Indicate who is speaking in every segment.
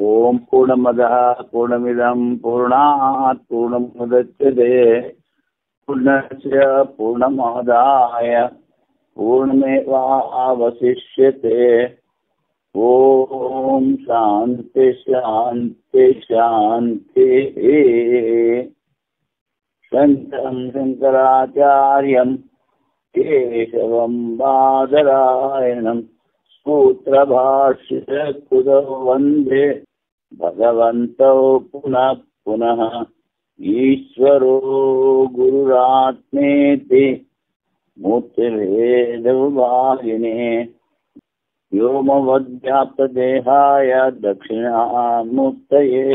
Speaker 1: ఓం పూర్ణమదః పూర్ణమిదం పూర్ణాత్ పూర్ణముదచ్యతే పూర్ణస్య పూర్ణమాదాయ పూర్ణమేవావశిష్యతే. ఓం శాంతి శాంతి శాంతి. శంకరం శంకరాచార్యం కేశవం బాదరాయణం సూత్రభాష్యకృతౌ వందే భగవంతౌ పునః పునః. ఈశ్వరో గురురాత్మేతి మూర్తిభేదవిభాగినే వ్యోమవద్వ్యాప్తదేహాయ దక్షిణామూర్తయే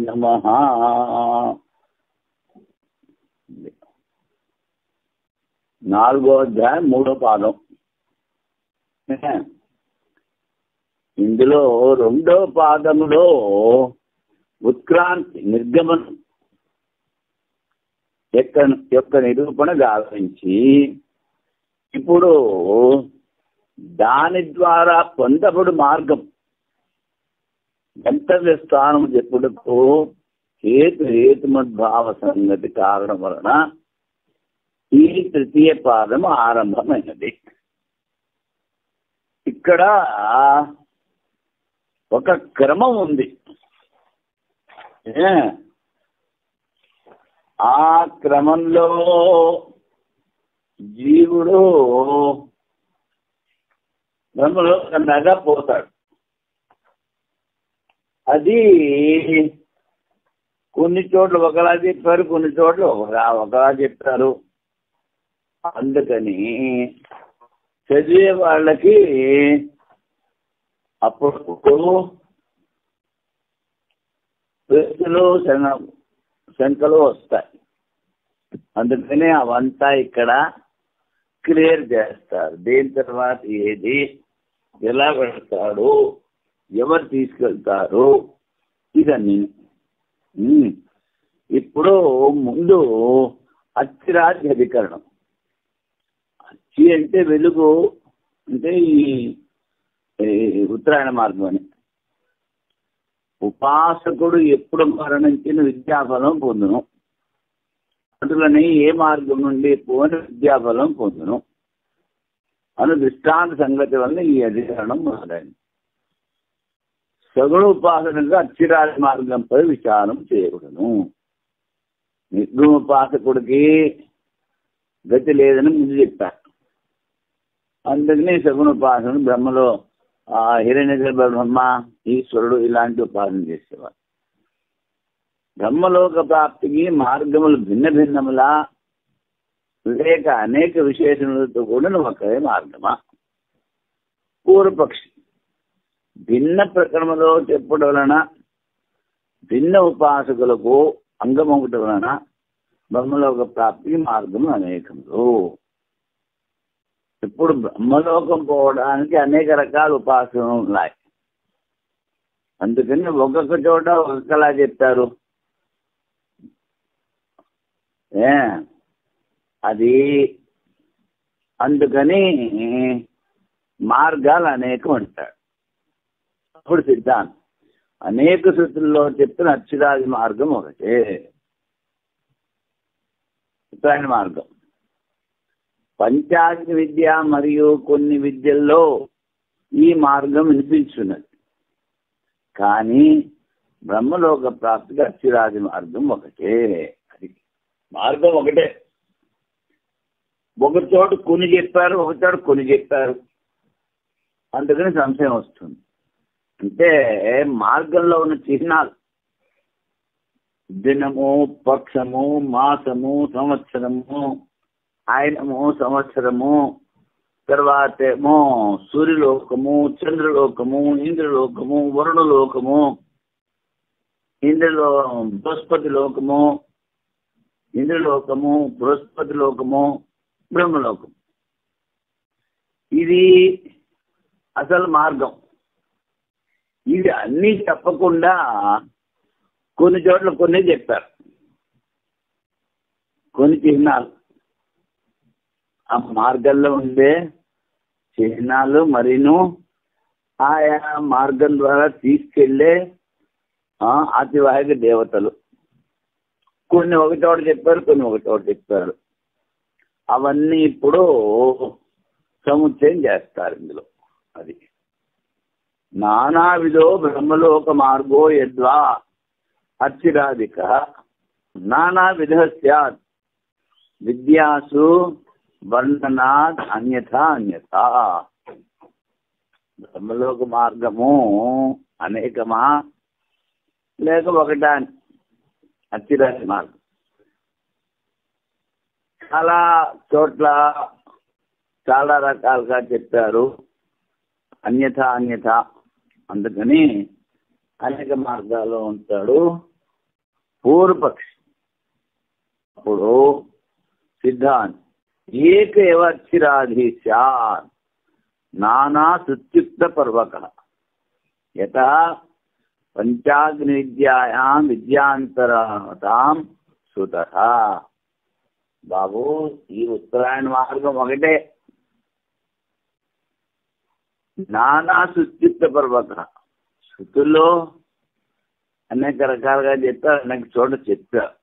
Speaker 1: నమః. 4వ అధ్యాయం 3వ పాదం. ఇందులో 2వ పాదములో ఉత్క్రాంతి నిర్గమనం యొక్క నిరూపణ గావించి ఇప్పుడు దాని ద్వారా పొందబడు మార్గం గంతవ్య స్థానం చెప్పుటకు హేతుమద్భావ సంగతి కారణం వలన ఈ 3వ పాదం ఆరంభమైనది. ఇక్కడ ఒక క్రమం ఉంది. ఆ క్రమంలో జీవుడు బ్రహ్మలో కన్నాగా పోతాడు. అది కొన్ని చోట్ల ఒకలా చెప్పారు, కొన్ని చోట్ల ఒకలా చెప్తారు. అందుకని చదివే వాళ్ళకి అప్పుడు ప్రశ్నలు శంకలు వస్తాయి. అందుకని అవంతా ఇక్కడ క్లియర్ చేస్తారు. దేని తర్వాత ఏది, ఎలా పెడతాడు, ఎవరు తీసుకెళ్తారు, ఇదన్నీ. ఇప్పుడు ముందు అచ్చిరాజ్య అధికరణం. అచ్చి అంటే వెలుగు, అంటే ఈ ఉత్తరాయణ మార్గం అని. ఉపాసకుడు ఎప్పుడు మరణించిన విద్యాఫలం పొందును, అటులని ఏ మార్గం నుండి పోని విద్యాఫలం పొందును అను దృష్టాంత సంగతి వల్ల ఈ అధికరణం మొదలైంది. సగుణ ఉపాసనగా అచ్చిరాజ మార్గంపై విచారం చేయకూడదు. నిర్గుణోపాసకుడికి గతి లేదని ముందు చెప్పారు. అందుకని సగుణోపాసన బ్రహ్మలో హిరణ్య బ్రహ్మ, ఈశ్వరుడు ఇలాంటి ఉపాసన చేసేవారు. బ్రహ్మలోక ప్రాప్తికి మార్గములు భిన్న భిన్నములా లేక అనేక విశేషణలతో కూడిన ఒకే మార్గమా? పూర్వపక్షి భిన్న ప్రకరణలో చెప్పడం వలన భిన్న ఉపాసకులకు అంగమొకటి వలన బ్రహ్మలోక ప్రాప్తికి మార్గము అనేకములు. ఇప్పుడు బ్రహ్మలోకం పోవడానికి అనేక రకాల ఉపాసనలు ఉన్నాయి. అందుకని ఒక్కొక్క చోట ఒక్కొక్కలా చెప్తారు. అది అందుకని మార్గాలు అనేకం ఉంటాయి. అప్పుడు సిద్ధాంతం అనేక శృతుల్లో చెప్పిన అచ్చిరాది మార్గం ఒకటే, ఉత్తరాయణ మార్గం. పంచాగ్ని విద్య మరియు కొన్ని విద్యల్లో ఈ మార్గం వినిపించున్నది. కానీ బ్రహ్మలోక ప్రాప్తికి అచ్చిరాది మార్గం ఒకటే. అది మార్గం ఒకటే. ఒక చోటు కొన్ని చెప్పారు, ఒక చోటు కొన్ని చెప్పారు. అందుకని సంశయం వస్తుంది. అంటే మార్గంలో ఉన్న చిహ్నాలు దినము, పక్షము, మాసము, సంవత్సరము, ఆయనము, సంవత్సరము, తర్వాత ఏమో సూర్యలోకము, చంద్రలోకము, ఇంద్రలోకము, వరుణలోకము, బృహస్పతి లోకము, ఇంద్రలోకము, బృహస్పతి లోకము, బ్రహ్మలోకం. ఇది అసలు మార్గం. ఇది అన్నీ చెప్పకుండా కొన్ని చోట్ల కొన్ని చెప్పారు, కొన్ని చిహ్నాలు. ఆ మార్గంలో ఉండే చిహ్నాలు మరీను ఆయా మార్గం ద్వారా తీసుకెళ్లే అతివాహిక దేవతలు కొన్ని ఒక చోట చెప్పారు, కొన్ని ఒక చోట చెప్పారు. అవన్నీ ఇప్పుడు సముచ్చయం చేస్తారు ఇందులో. అది నానావిధో బ్రహ్మలోక మార్గో యద్వా అర్చిరాధిక నానావిధ స్యాత్ విద్యాసు వర్ణనాత్ అన్యథా అన్యథా. బ్రహ్మలోక మార్గము అనేకమా లేక ఒకటా? అర్చిరాది మార్గం చాలా చోట్ల చాలా రకాలుగా చెప్పారు, అన్యథ అన్యథ. అందుకని అనేక మార్గాల్లో ఉంటాడు పూర్వపక్షి. అప్పుడు సిద్ధాంత్ ఏక ఏవ అర్చిరాధి స్యాత్ నానా సుత్యుక్త పర్వక యత పంచాగ్ని విద్యాయాం విద్యాంతరతాం సుతః. బాబు ఈ ఉత్తరాయణ మార్గం ఒకటే. నానా సుత్యుక్త పర్వక శృతుల్లో అనేక రకాలుగా చెప్పారు, అనేక చోట చెప్పారు.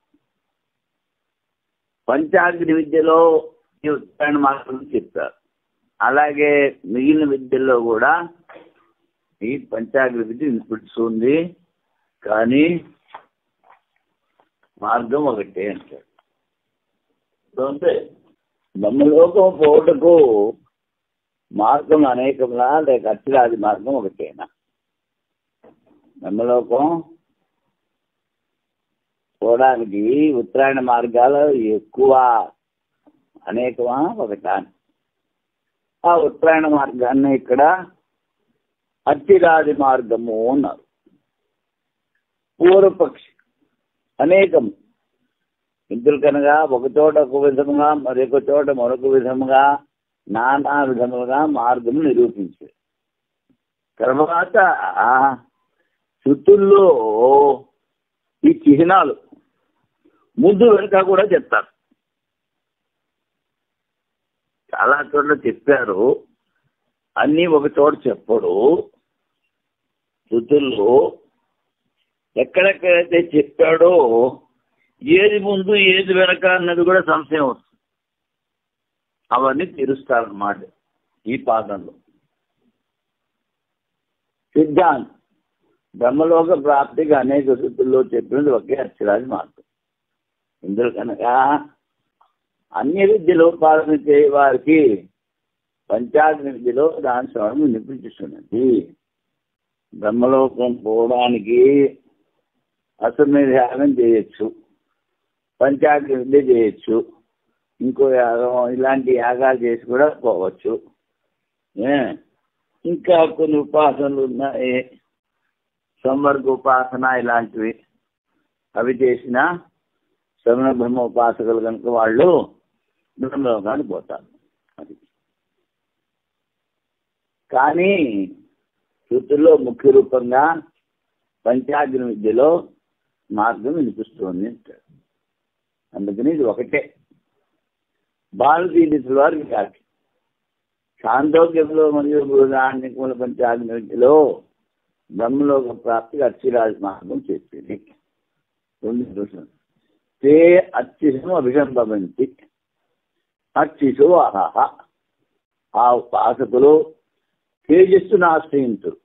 Speaker 1: పంచాగ్ని విద్యలో ఈ ఉత్తరాయణ మార్గం చెప్పారు. అలాగే మిగిలిన విద్యల్లో కూడా ఈ పంచాగ్ని విద్య వినిపిస్తుంది, కానీ మార్గం ఒకటే అంటాడు. అంటే బ్రహ్మలోకం పోవటకు మార్గం అనేకంలా లేక అర్చిరాది మార్గం ఒకటేనా? బ్రహ్మలోకం పోవడానికి ఉత్తరాయణ మార్గాలు ఎక్కువ అనేకమా ఒకటా? ఆ ఉత్తరాయణ మార్గాన్ని ఇక్కడ అర్చిరాది మార్గము అన్నారు. పూర్వపక్షి అనేకం ఇందులు కనుక ఒక చోట ఒక విధముగా మరొక చోట మరొక విధముగా నానా విధములుగా మార్గం నిరూపించారు. తర్వాత శృతుల్లో ఈ చిహ్నాలు ముందు వెనుక కూడా చెప్తారు. చాలా చోట్ల చెప్పారు, అన్నీ ఒక చోట చెప్పడు. శృతుల్లో ఎక్కడెక్కడైతే చెప్పాడో ఏది ముందు ఏది వెనక అన్నది కూడా సంశయం వస్తుంది. అవన్నీ తీరుస్తారన్నమాట ఈ పాఠంలో. సిద్ధాంత్ బ్రహ్మలోక ప్రాప్తికి అనేక శృతుల్లో చెప్పినది ఒకే అర్చిరాది మార్గం. ఇందులో కనుక అన్య విద్యలో ఉపాసన చేయ వారికి పంచాగ్ని విద్యలో దాని శ్రవణం వినిపించుతున్నది. బ్రహ్మలోకం పోవడానికి అశ్వమేధ యాగం చేయొచ్చు, పంచాగ్ని విద్య చేయొచ్చు, ఇంకో యాగం ఇలాంటి యాగాలు చేసి కూడా పోవచ్చు. ఇంకా కొన్ని ఉపాసనలు ఉన్నాయి, సంవర్గ ఉపాసన ఇలాంటివి. అవి చేసిన శ్రవణ బ్రహ్మ ఉపాసకులు కనుక వాళ్ళు బ్రహ్మలోకానికి పోతారు. అది కానీ శృతుల్లో ముఖ్య రూపంగా పంచాగ్ని విద్యలో మార్గం వినిపిస్తుంది అంటాడు. అందుకని ఇది ఒకటే. భారతీయుల వారికి కాదు. చాందోగ్యంలో మరియు బృహదారణ్యకముల పంచాగ్ని విద్యలో బ్రహ్మలోక ప్రాప్తికి అర్చిరాది మార్గం చెప్పింది. తే అర్చిషు అభిషంభవంతి అర్చిషు అహహ. ఆ ఉపాసకులు తేజస్సును ఆశ్రయించురు,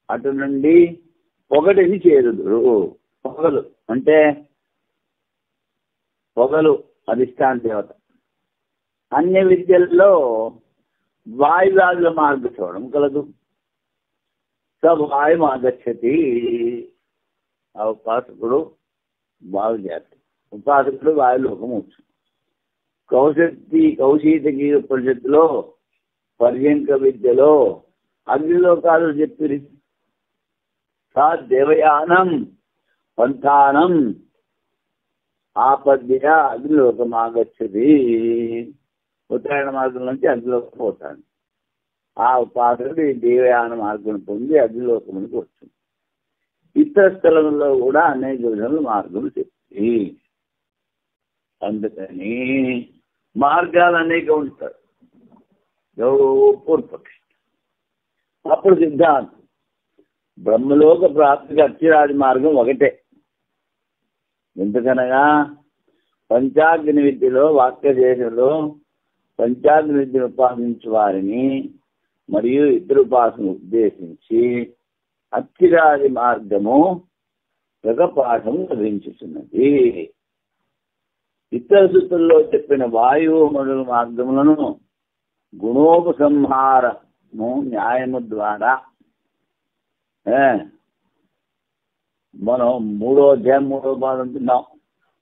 Speaker 1: అటు నుండి పొగటిని చేరుదురు. పొగలు అంటే పొగలు అధిష్టాన దేవత. అన్య విద్యల్లో వాయువాదుల మార్గ చూడడం కలదు. స వాయు ఆగచ్చతి. ఆ ఉపాసకుడు వాయు జాతి. ఉపాసకుడు వాయులోకం వచ్చు. కౌశీతకి ఉపనిషత్తులో పర్యంక విద్యలో అగ్నిలోకాలు చెప్పిరి. సా దేవయానం పంథానం ఆపద్య అగ్నిలోకం ఆగచ్చది. ఉత్తరాయణ మార్గం నుంచి అగ్నిలోకం పోతాడు. ఆ ఉపాసకుడు ఈ దేవయాన మార్గం పొంది అగ్నిలోకమునికి వస్తుంది. ఇతర స్థలంలో కూడా అనేక విధముల మార్గం చెప్తుంది. అందుకని మార్గాలు అనేక ఉంటారు. ఎవరు పూర్వపక్షి. అప్పుడు సిద్ధాంతం బ్రహ్మలోక ప్రాప్తికి అక్షరాది మార్గం ఒకటే. ఎందుకనగా పంచాగ్ని విద్యలో వాక్యదేశంలో పంచాగ్ని విద్యను ఉపాసించే వారిని మరియు ఇద్దరు ఉపాసన ఉద్దేశించి అక్షరాది మార్గము ఒక పాఠం లభించుతున్నది. ఇతర సూత్రంలో చెప్పిన వాయువు మొదలు మార్గములను గుణోపసంహారము న్యాయము ద్వారా మనం 3వ అధ్యాయం 3వ పాదం తిన్నాం.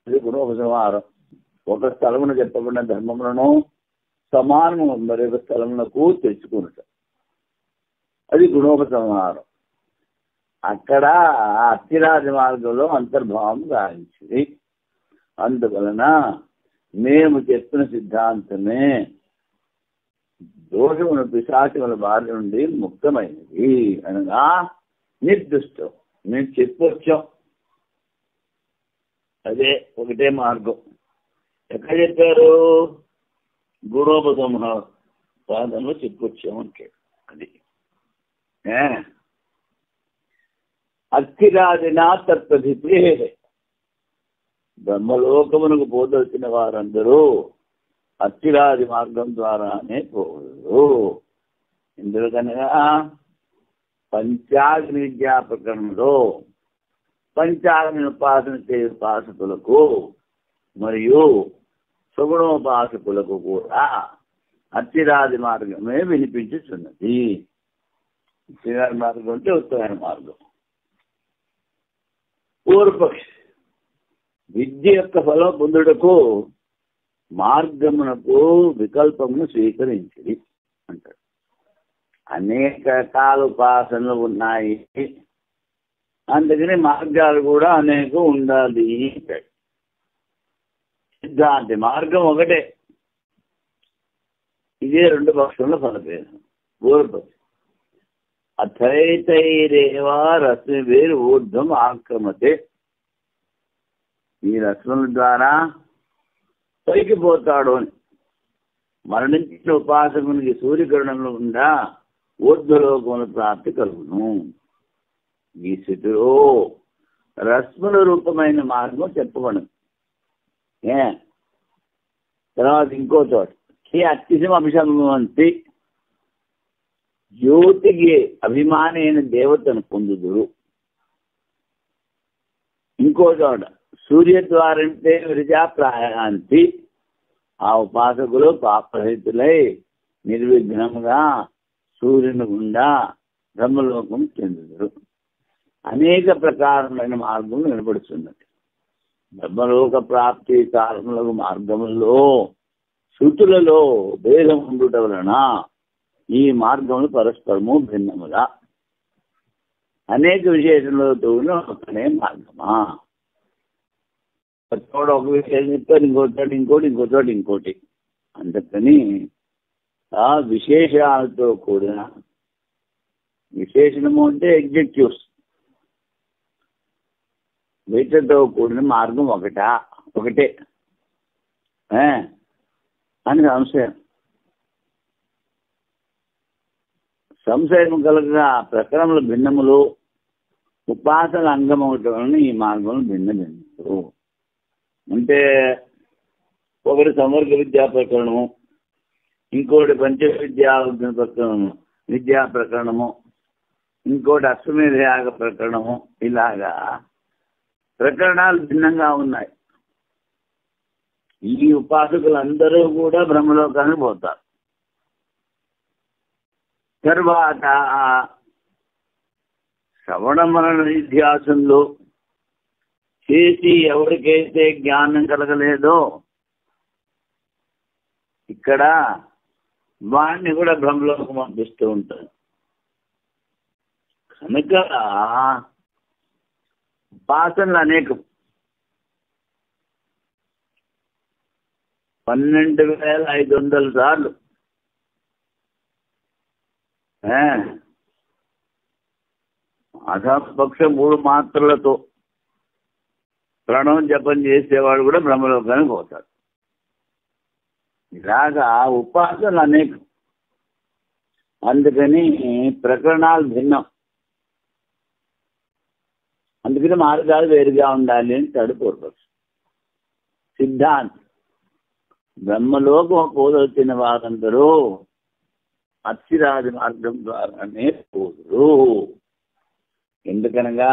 Speaker 1: ఇది గుణోపసంహారం. ఒక స్థలమున చెప్పబడిన ధర్మములను సమానము మరొక స్థలమునకు తెచ్చుకున్నట, అది గుణోపసంహారం. అక్కడ అక్షరాది మార్గంలో అంతర్భావం గావించింది. అందువలన మేము చెప్పిన సిద్ధాంతమే దోషముల పిశాచముల బారి నుండి ముక్తమైనది అనగా నిర్దిష్టం. మేము చెప్పొచ్చాం, అదే ఒకటే మార్గం. ఎక్కడ చెప్పారు? గుణోపసంహారంలో చెప్పొచ్చామంటాడు. అది అస్థిరాదినా తత్పథితే. బ్రహ్మలోకమునకు పోదలిచిన వారందరూ అస్థిరాది మార్గం ద్వారానే పోరు. ఎందుకనగా పంచాగ్ని విద్యా ప్రకరణంలో పంచాగ్ని ఉపాసన చేయ ఉపాసకులకు మరియు సుగుణోపాసకులకు కూడా అస్థిరాది మార్గమే వినిపించుతున్నది. అస్థిరాది మార్గం అంటే ఉత్తమైన మార్గం. పూర్వపక్షి విద్య యొక్క ఫలం పొందుటకు మార్గమునకు వికల్పమును స్వీకరించింది అంటాడు. అనేక రకాల ఉపాసనలు ఉన్నాయి, అందుకని మార్గాలు కూడా అనేక ఉండాలి అంటాడు. సిద్ధాంతి మార్గం ఒకటే. ఇదే 2 పక్షంలో ఫలభేదం. పూర్వపక్షి అథైతైరేవా రశ్మి వేరు ఊర్ధ్వం ఆక్రమతే. ఈ రశ్ముల ద్వారా పైకి పోతాడు అని మరణించిన ఉపాసకునికి సూర్యకిరణంలో గుండా ఊర్ధ్వలోకముల ప్రాప్తి కలుగును. ఈ స్థితిలో రశ్ముల రూపమైన మార్గం చెప్పబడదు. తర్వాత ఇంకో చోట అత్యశం అభిషమంతి జ్యోతికి అభిమాని అయిన దేవతను పొందుదురు. ఇంకో చోట సూర్యద్వారంటే విరజాప్రాయాంతి. ఆ ఉపాసకులు పాపరహితులై నిర్విఘ్నంగా సూర్యుని గుండా బ్రహ్మలోకం చెందుదురు. అనేక ప్రకారమైన మార్గం నిలబడుతున్నది. బ్రహ్మలోక ప్రాప్తి కారణములకు మార్గములలో శృతులలో భేదం ఉండుట వలన ఈ మార్గములు పరస్పరము భిన్నముగా అనేక విశేషములతో ఒకనే మార్గమా. చోట ఒక విషయం చెప్తారు, ఇంకో చోట ఇంకోటి, ఇంకో చోట ఇంకోటి. అందుకని ఆ విశేషాలతో కూడిన విశేషణము అంటే ఎగ్జెక్టివ్స్ వీటితో కూడిన మార్గం ఒకటే అని సంశయం కలగగా ప్రకరణములు భిన్నములు ఉపాసన అంగమవటం వలన ఈ మార్గంలో భిన్నము. అంటే ఒకటి సమర్గ విద్యా ప్రకరణము, ఇంకోటి పంచ విద్యా ప్రకరణము, ఇంకోటి అశ్వమేధ యాగ ప్రకరణము. ఇలాగా ప్రకరణాలు భిన్నంగా ఉన్నాయి. ఈ ఉపాసకులందరూ కూడా బ్రహ్మలోకానికి పోతారు. తర్వాత శ్రవణ మనన నిధ్యాసంలో చేసి ఎవరికైతే జ్ఞానం కలగలేదో ఇక్కడ వాడిని కూడా బ్రహ్మలోకం పంపిస్తూ ఉంటారు. కనుక ఉపాసనలు అనేకం. 12,500 సార్లు అధపక్ష 3 మాత్రలతో ప్రణవం జపం చేసేవాడు కూడా బ్రహ్మలోకానికి పోతాడు. ఇలాగా ఉపాసనలు అనేకం. అందుకని ప్రకరణాలు భిన్నం. అందుకని మార్గాలు వేరుగా ఉండాలి అని తడు పూర్వపక్షం. సిద్ధాంతం బ్రహ్మలోకం పోదొచ్చిన వారందరూ అచ్చిరాది మార్గం ద్వారానే పోదురు. ఎందుకనగా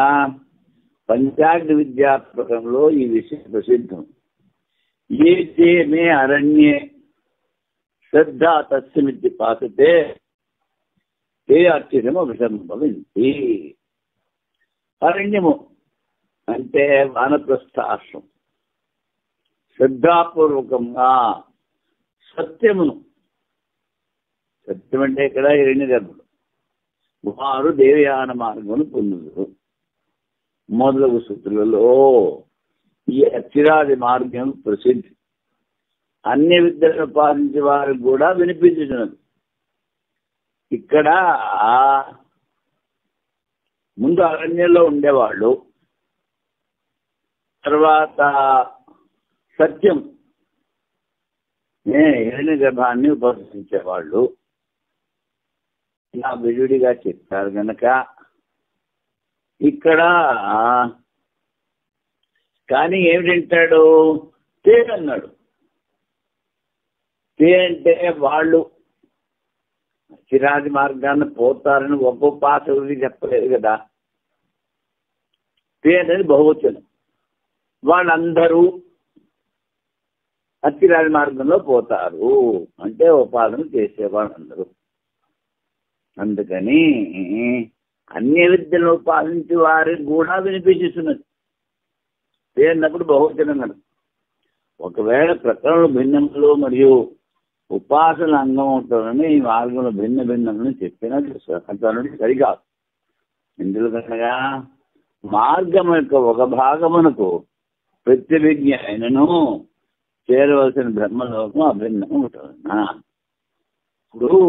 Speaker 1: పంచాగ్ని విద్యాత్మకంలో ఈ విషయం ప్రసిద్ధం. ఏ చే మే అరణ్యే శ్రద్ధ తస్మితి పాసతే ఏ అర్చితము విషంభవించి. అరణ్యము అంటే వానప్రస్థాశ్రమం. శ్రద్ధాపూర్వకంగా సత్యమును, సత్యం అంటే ఇక్కడ హిరణ్య గర్భుడు, వారు దేవయాన మార్గమును పొందుతారు. మొదలగు సూత్రులలో ఈ అచ్చిరాది మార్గం ప్రసిద్ధి. అన్ని విద్యలను పాటించే వారికి కూడా వినిపించుతున్నది. ఇక్కడ ముందు అరణ్యంలో ఉండేవాళ్ళు, తర్వాత సత్యం హిరణ్య గర్భాన్ని ఉపదేశించేవాళ్ళు ఇలా విడివిడిగా చెప్తారు కనుక ఇక్కడ కానీ ఏమిటంటాడు? తే అన్నాడు. తే అంటే వాళ్ళు చిరాది మార్గాన్ని పోతారని ఒక్కొక్క పాత్రకి చెప్పలేదు కదా. తే అనేది బహువచనం. వాళ్ళందరూ అచ్చిరాది మార్గంలో పోతారు అంటే ఉపాసన చేసేవాళ్ళందరూ. అందుకని అన్ని విద్యలను ఉపాసించి వారికి కూడా వినిపించుతున్నది. తే అన్నప్పుడు బహువచనం కదా. ఒకవేళ ప్రకరణలు భిన్నములు మరియు ఉపాసన అంగం ఉంటుందని ఈ మార్గంలో భిన్న భిన్నములు చెప్పినా అంటున్నది సరికాదు. ఎందుకనగా మార్గం యొక్క ఒక భాగమునకు ప్రతివిజ్ఞ అయినను చేరవలసిన బ్రహ్మలోకం అభిన్నం ఉంటుందన్నా. ఇప్పుడు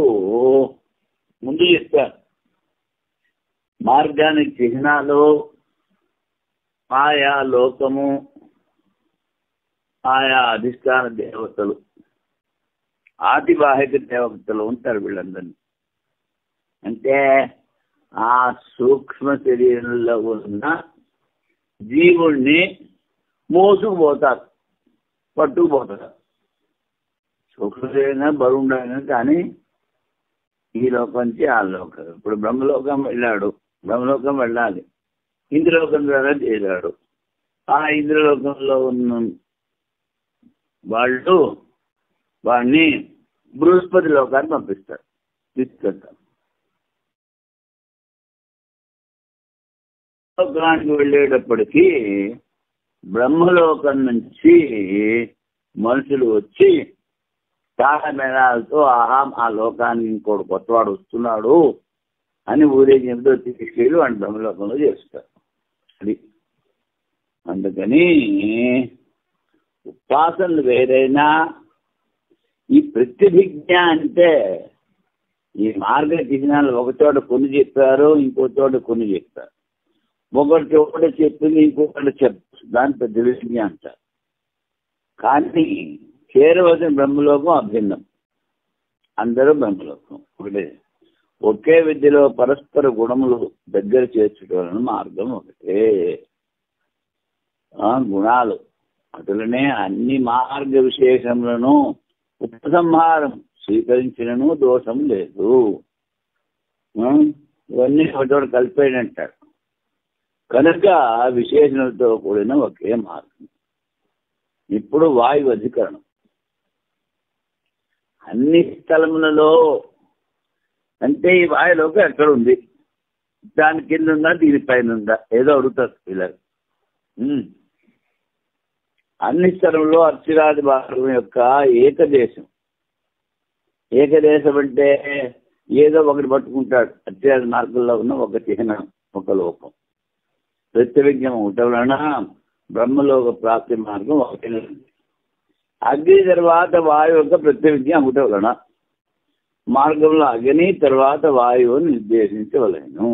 Speaker 1: ముందు చెప్తారు మార్గానికి చిహ్నాలు ఆయా లోకము, ఆయా అధిష్టాన దేవతలు, ఆతిబాహిక దేవతలు ఉంటారు. వీళ్ళందరినీ అంటే ఆ సూక్ష్మ శరీరంలో ఉన్న జీవుణ్ణి మోసుకుపోతారు, పట్టుకుపోతారు. సూక్ష్మ శరీరంగా బరువుండగా కానీ ఈ లోకం నుంచి ఆ లోకం. ఇప్పుడు బ్రహ్మలోకం వెళ్ళాడు, బ్రహ్మలోకం వెళ్ళాలి, ఇంద్రలోకం ద్వారా చేరాడు. ఆ ఇంద్రలోకంలో ఉన్న వాళ్ళు వాడిని బృహస్పతి లోకాన్ని పంపిస్తారు, తీసుకెళ్తారు. లోకానికి వెళ్ళేటప్పటికీ బ్రహ్మలోకం నుంచి మనుషులు వచ్చి తాళమేళాలతో ఆ లోకానికి ఇంకోటి కొత్తవాడు వస్తున్నాడు అని ఊరేగింపుతో తీసుకెళ్ళి వాడిని బ్రహ్మలోకంలో చేస్తారు. అది అందుకని ఉపాసనలు వేరైనా ఈ ప్రతిభిజ్ఞ అంటే ఈ మార్గ చిహ్నాలు ఒక చోట కొన్ని చెప్పారు, ఇంకో చోట కొన్ని చెప్పారు. ఒకటి చోట చెప్పింది ఇంకొకటి చెప్పు, దాని ప్రతిభిజ్ఞ అంటారు. కానీ చేరవలసిన బ్రహ్మలోకం అభిన్నం. అందరూ బ్రహ్మలోకం ఒకటే. ఒకే విద్యలో పరస్పర గుణములు దగ్గర చేర్చుకోవాలని మార్గం ఒకటే. గుణాలు అటులనే అన్ని మార్గ విశేషములను ఉపసంహారం స్వీకరించినను దోషం లేదు. ఇవన్నీ ఒకటోటి కలిపేయంటారు కనుక విశేషణలతో కూడిన ఒకే మార్గం. ఇప్పుడు వాయు అధికరణం. అన్ని స్థలములలో అంటే ఈ వాయులోకి ఎక్కడ ఉంది, దాని కింద ఉందా, దీనిపైన ఉందా, ఏదో అడుగుతారు పిల్లలు. అన్ని స్థలంలో అర్చిరాది భాగం యొక్క ఏకదేశం. ఏకదేశం అంటే ఏదో ఒకటి పట్టుకుంటాడు. అర్చిరాది మార్గంలో ఉన్న ఒక చిహ్నం, ఒక లోకం. ప్రత్యవిజ్ఞం ఉండటం వలన బ్రహ్మలోక ప్రాప్తి మార్గం ఒకటి. అగ్ని తర్వాత వాయువు యొక్క ప్రత్యవిజ్ఞ ఉండటం వలన మార్గంలో అగ్ని తర్వాత వాయువు నిర్దేశించవలేను.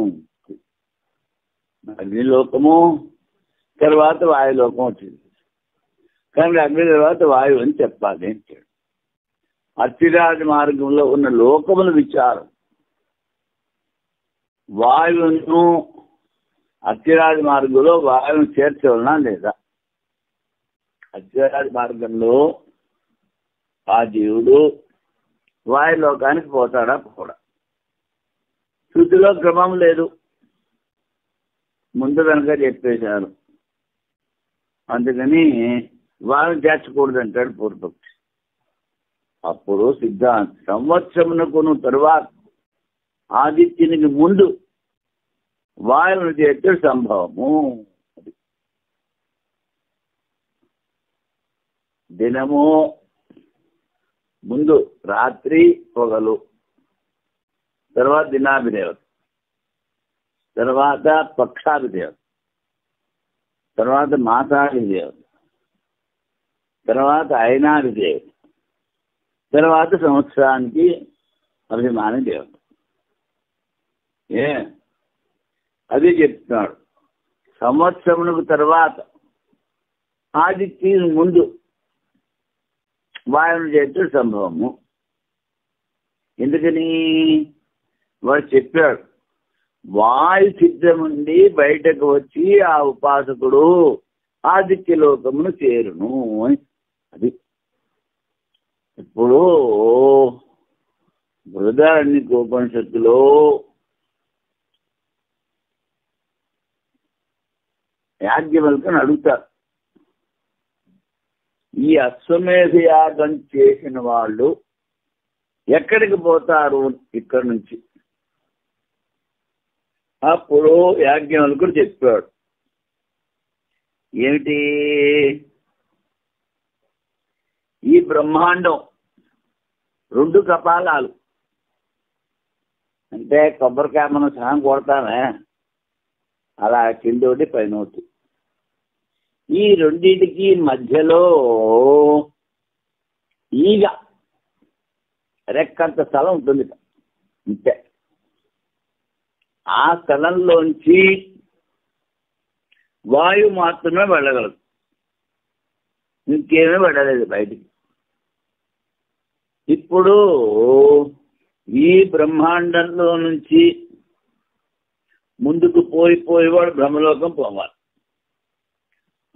Speaker 1: అగ్నిలోకము తర్వాత వాయులోకం వచ్చింది కానీ అగ్ని తర్వాత వాయువు అని చెప్పాలి అంటాడు. అర్చిరాది మార్గంలో ఉన్న లోకముల విచారం వాయువును అత్యరాది మార్గంలో వాయువును చేర్చవలనా లేదా? అత్యరాది మార్గంలో ఆ జీవుడు వాయులోకానికి పోతాడా పోడా? శృతిలో క్రమం లేదు, ముందు వెనక చెప్పేశారు. అందుకని వాయువును చేర్చకూడదు అంటాడు పూర్వపక్షి. అప్పుడు సిద్ధాంత సంవత్సరమునకు తరువాత ఆదిత్యునికి ముందు వాయువును చేర్చే సంభవము. దినము ముందు రాత్రి పగలు, తర్వాత దినాభిదేవత, తర్వాత పక్షాభిదేవత, తర్వాత మాసాభిదేవత, తర్వాత అయినాభిదేవత, తర్వాత సంవత్సరానికి అభిమాని దేవత. అది చెప్తున్నాడు. సంవత్సరమునకు తర్వాత ఆదిత్యుని ముందు వాయువును చేర్చే సంభవము. ఎందుకని వాడు చెప్పాడు, వాయు చిత్రం నుండి బయటకు వచ్చి ఆ ఉపాసకుడు ఆదిత్య లోకమును చేరును అని. అది ఇప్పుడు బృహదారణ్యకోపనిషత్తులో యాజ్ఞవల్క్యని అడుగుతారు, ఈ అశ్వమేధ యాగం చేసిన వాళ్ళు ఎక్కడికి పోతారు ఇక్కడి నుంచి? అప్పుడు యాజ్ఞవల్కుడు చెప్పాడు, ఏమిటి, ఈ బ్రహ్మాండం 2 కపాలాలు అంటే కొబ్బరికాయ మనం సహం కొడతామే అలా కింద ఒకటి పైన ఒకటి. ఈ రెండింటికి మధ్యలో ఈగ రెక్కంత స్థలం ఉంటుంది అంతే. ఆ స్థలంలోంచి వాయువు మాత్రమే వెళ్ళగలదు, ఇంకేమీ వెళ్ళలేదు బయటికి. ఇప్పుడు ఈ బ్రహ్మాండంలో నుంచి ముందుకు పోయి వాడు బ్రహ్మలోకం పోవాలి.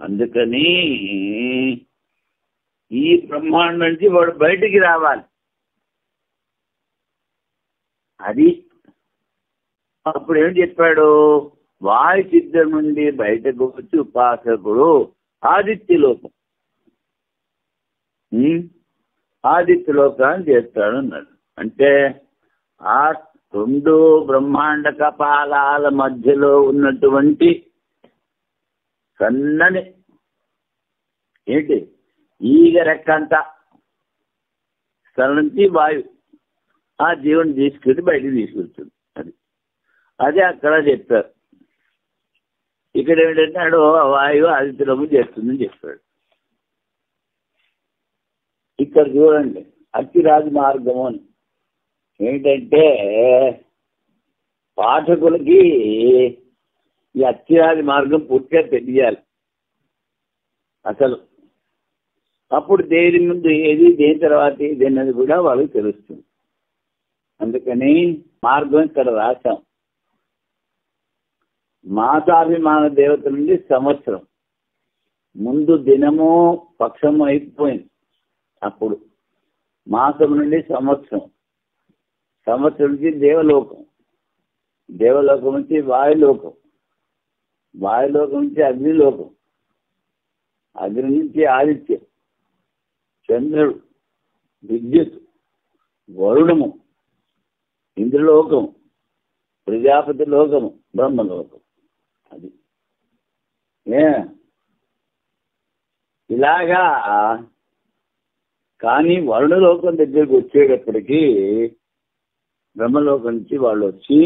Speaker 1: అందుకని ఈ బ్రహ్మాండం నుంచి వాడు బయటికి రావాలి. అది అప్పుడు ఏం చెప్పాడు, వాయు చిత్రం నుండి బయటకు వచ్చి ఉపాసకుడు ఆదిత్య లోకం ఆదిత్య లోకాన్ని చేస్తాడు అన్నాడు. అంటే ఆ 2 బ్రహ్మాండ కపాలాల మధ్యలో ఉన్నటువంటి సన్నని ఏంటి ఈగ రెక్కంతా స్థలం నుంచి వాయువు ఆ జీవుని తీసుకెళ్ళి బయటికి తీసుకెళ్తుంది. అదే అక్కడ చెప్పారు. ఇక్కడ ఏంటంటే వాయువు ఆదిత్యలోకం చేస్తుందని చెప్పాడు. ఇక్కడ చూడండి అత్తిరాజు మార్గము అని. ఏంటంటే పాఠకులకి ఈ అత్తిరాజు మార్గం పూర్తిగా తెలియాలి అసలు. అప్పుడు దేని ముందు ఏది, దేని తర్వాత ఏది అన్నది కూడా వాళ్ళకి తెలుస్తుంది. అందుకని మార్గం ఇక్కడ రాశాం. మాసాభిమాన దేవత నుండి సంవత్సరం ముందు దినము పక్షము అయిపోయింది. అప్పుడు మాసం నుండి సంవత్సరం, సంవత్సరం నుంచి దేవలోకం, దేవలోకం నుంచి వాయులోకం, వాయులోకం నుంచి అగ్నిలోకం, అగ్ని నుంచి ఆదిత్యం, చంద్రుడు, విద్యుత్, వరుణము, ఇంద్రలోకం, ప్రజాపతి లోకము, బ్రహ్మలోకం. అది ఇలాగా. కానీ వరుణలోకం దగ్గరికి వచ్చేటప్పటికి బ్రహ్మలోకం నుంచి వాళ్ళు వచ్చి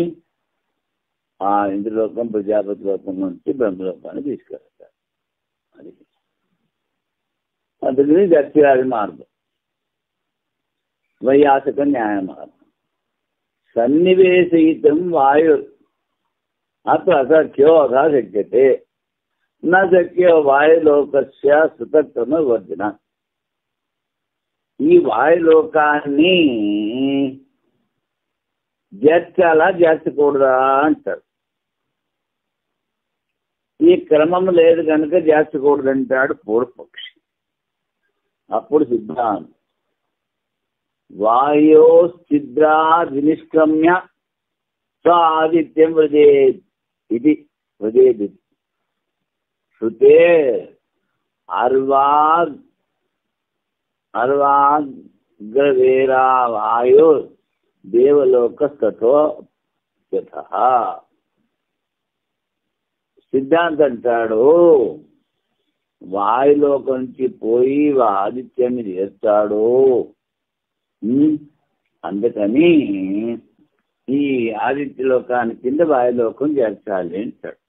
Speaker 1: ఆ ఇంద్రలోకం, ప్రజాపతి లోకం నుంచి బ్రహ్మలోకాన్ని తీసుకెళ్తారు. అది అందుకని దక్షిరాది మార్గం, వైయాసక న్యాయ మార్గం. సన్నివేశయితం వాయు అత అసఖ్యో అసాశక్యతే నా శక్యో వాయులోకస్య సుతత్వమ వర్జన. ఈ వాయులోకాన్ని చేర్చాలా చేర్చకూడదా అంటారు. ఈ క్రమం లేదు కనుక చేర్చకూడదంటాడు పూర్వపక్షి. అప్పుడు సిద్ధాంతం వాయో ఛిద్రా వినిష్క్రమ్య స ఆదిత్యం వ్రజేత్ ఇది వ్రజేది. శృతే అర్వాగ్రవేరా వాయో దేవలోకస్తతో యథః. సిద్ధాంతం అంటాడు వాయులోకం నుంచి పోయి ఆదిత్యాన్ని చేస్తాడు. అందుకని ఈ ఆదిత్య లోకాన్ని కింద వాయులోకం చేర్చాలి అంటాడు.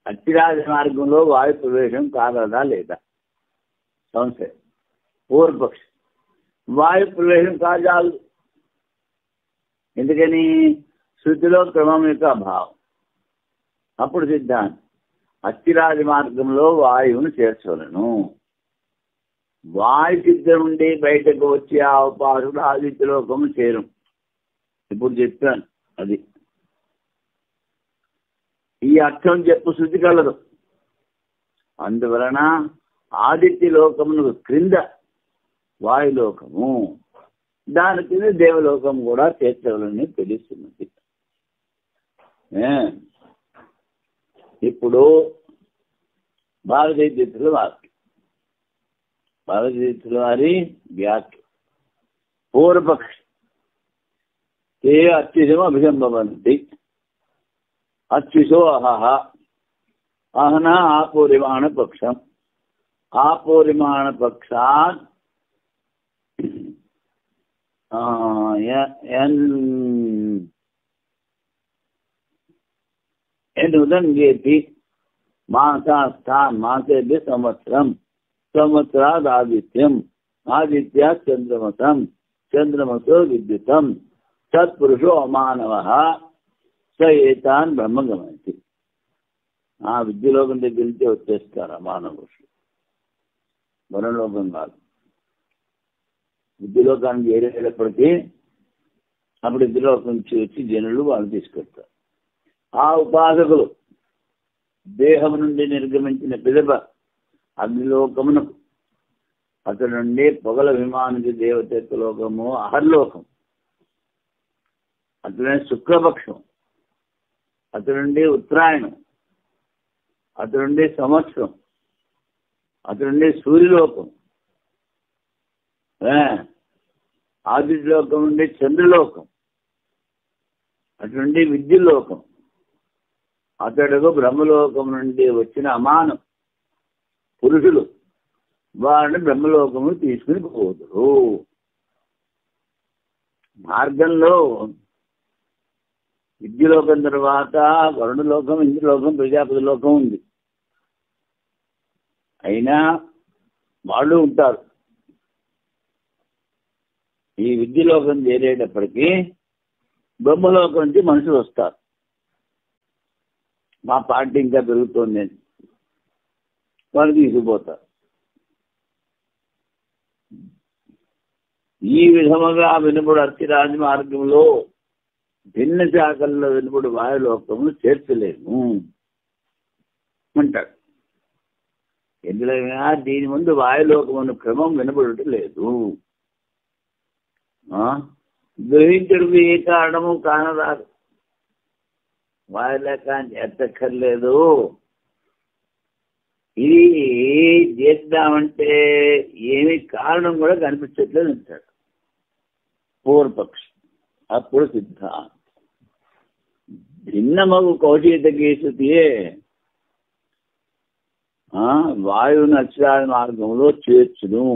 Speaker 1: అత్తిరాజ మార్గంలో వాయు ప్రవేశం కాగలదా లేదా సంశయం. పూర్వపక్షి వాయు ప్రవేశం కాజాలు. ఎందుకని శృతిలో క్రమం యొక్క అభావం. అప్పుడు సిద్ధాంతం అత్తిరాజ మార్గంలో వాయువును చేర్చవలను. వాయు చిత్రం నుండి బయటకు వచ్చి ఆ ఉపాసుడు ఆదిత్యలోకము చేరం. ఇప్పుడు చెప్పాను అది. ఈ అర్థం చెప్పు శృతి కలదు. అందువలన ఆదిత్య లోకమునకు క్రింద వాయులోకము, దాని కింద దేవలోకం కూడా చేర్చవలని తెలుస్తున్నది. ఇప్పుడు భారతీయ తీర్థుల వాక్యం, భారతీయ తీర్థుల వారి వ్యాఖ్య. పూర్వపక్షి ఏ అత్యుషం అభిసంభవంతి. అత్యుషో అహహ అహన ఆపూర్యమాణ పక్షం. ఆపూర్యమాణ పక్షాత్ ఉదంగేతి మాసాస్థాన్ మాసేభ్య సంవత్సరం సంవత్సరాద్ ఆదిత్యం ఆదిత్యా చంద్రమసం చంద్రమసో విద్యుతం సత్పురుషో అమానవః స ఏతాన్ బ్రహ్మ గమయతి. ఆ విద్యలోకం దగ్గర నుంచి వచ్చేస్తారు అమానవ పురుషులు, వనలోకం కాదు. విద్యలోకానికి చేరేటప్పటికీ అప్పుడు విద్యలోకం నుంచి వచ్చి జనులు వాళ్ళు తీసుకెళ్తారు. ఆ ఉపాసకులు దేహం నుండి నిర్గమించిన పిదప అగ్నిలోకమును, అతడి నుండి పొగల విమానికి దేవతత్వ లోకము అహర్లోకం, అతడే శుక్లపక్షం, అతడి నుండి ఉత్తరాయణం, అతడి నుండి సంవత్సరం, అతడి నుండి సూర్యలోకం, ఆదిత్యలోకం నుండి చంద్రలోకం, అటు నుండి విద్యుల్లోకం, అతడుకు బ్రహ్మలోకం నుండి వచ్చిన అమానం పురుషులు వారిని బ్రహ్మలోకము తీసుకుని పోదురు. మార్గంలో విద్యులోకం తర్వాత వరుణలోకం, ఇంద్రలోకం, ప్రజాపతి లోకం ఉంది. అయినా వాళ్ళు ఉంటారు. ఈ విద్యలోకం చేరేటప్పటికీ బ్రహ్మలోకం నుంచి మనుషులు వస్తారు. మా పార్టీ ఇంకా పెరుగుతోంది అని వాళ్ళు తీసుకుపోతారు. ఈ విధముగా వెనుబడి అర్చిరాజ మార్గంలో భిన్న శాఖల్లో వెనుబడి వాయులోకమును చేర్చలేము అంటాడు. ఎందుకైనా దీని ముందు వాయులోకమును క్రమం వినబడటం లేదు. గ్రహించడు ఏ కారణము కానరాదు. వాయులోకాన్ని ఎత్తక్కర్లేదు. ఇది చేద్దామంటే ఏమి కారణం కూడా కనిపించట్లేదు అంటాడు పూర్వపక్షి. అప్పుడు సిద్ధాంతం భిన్నమగు కౌశిక శృతియే వాయువును అక్షరాల మార్గంలో చేర్చును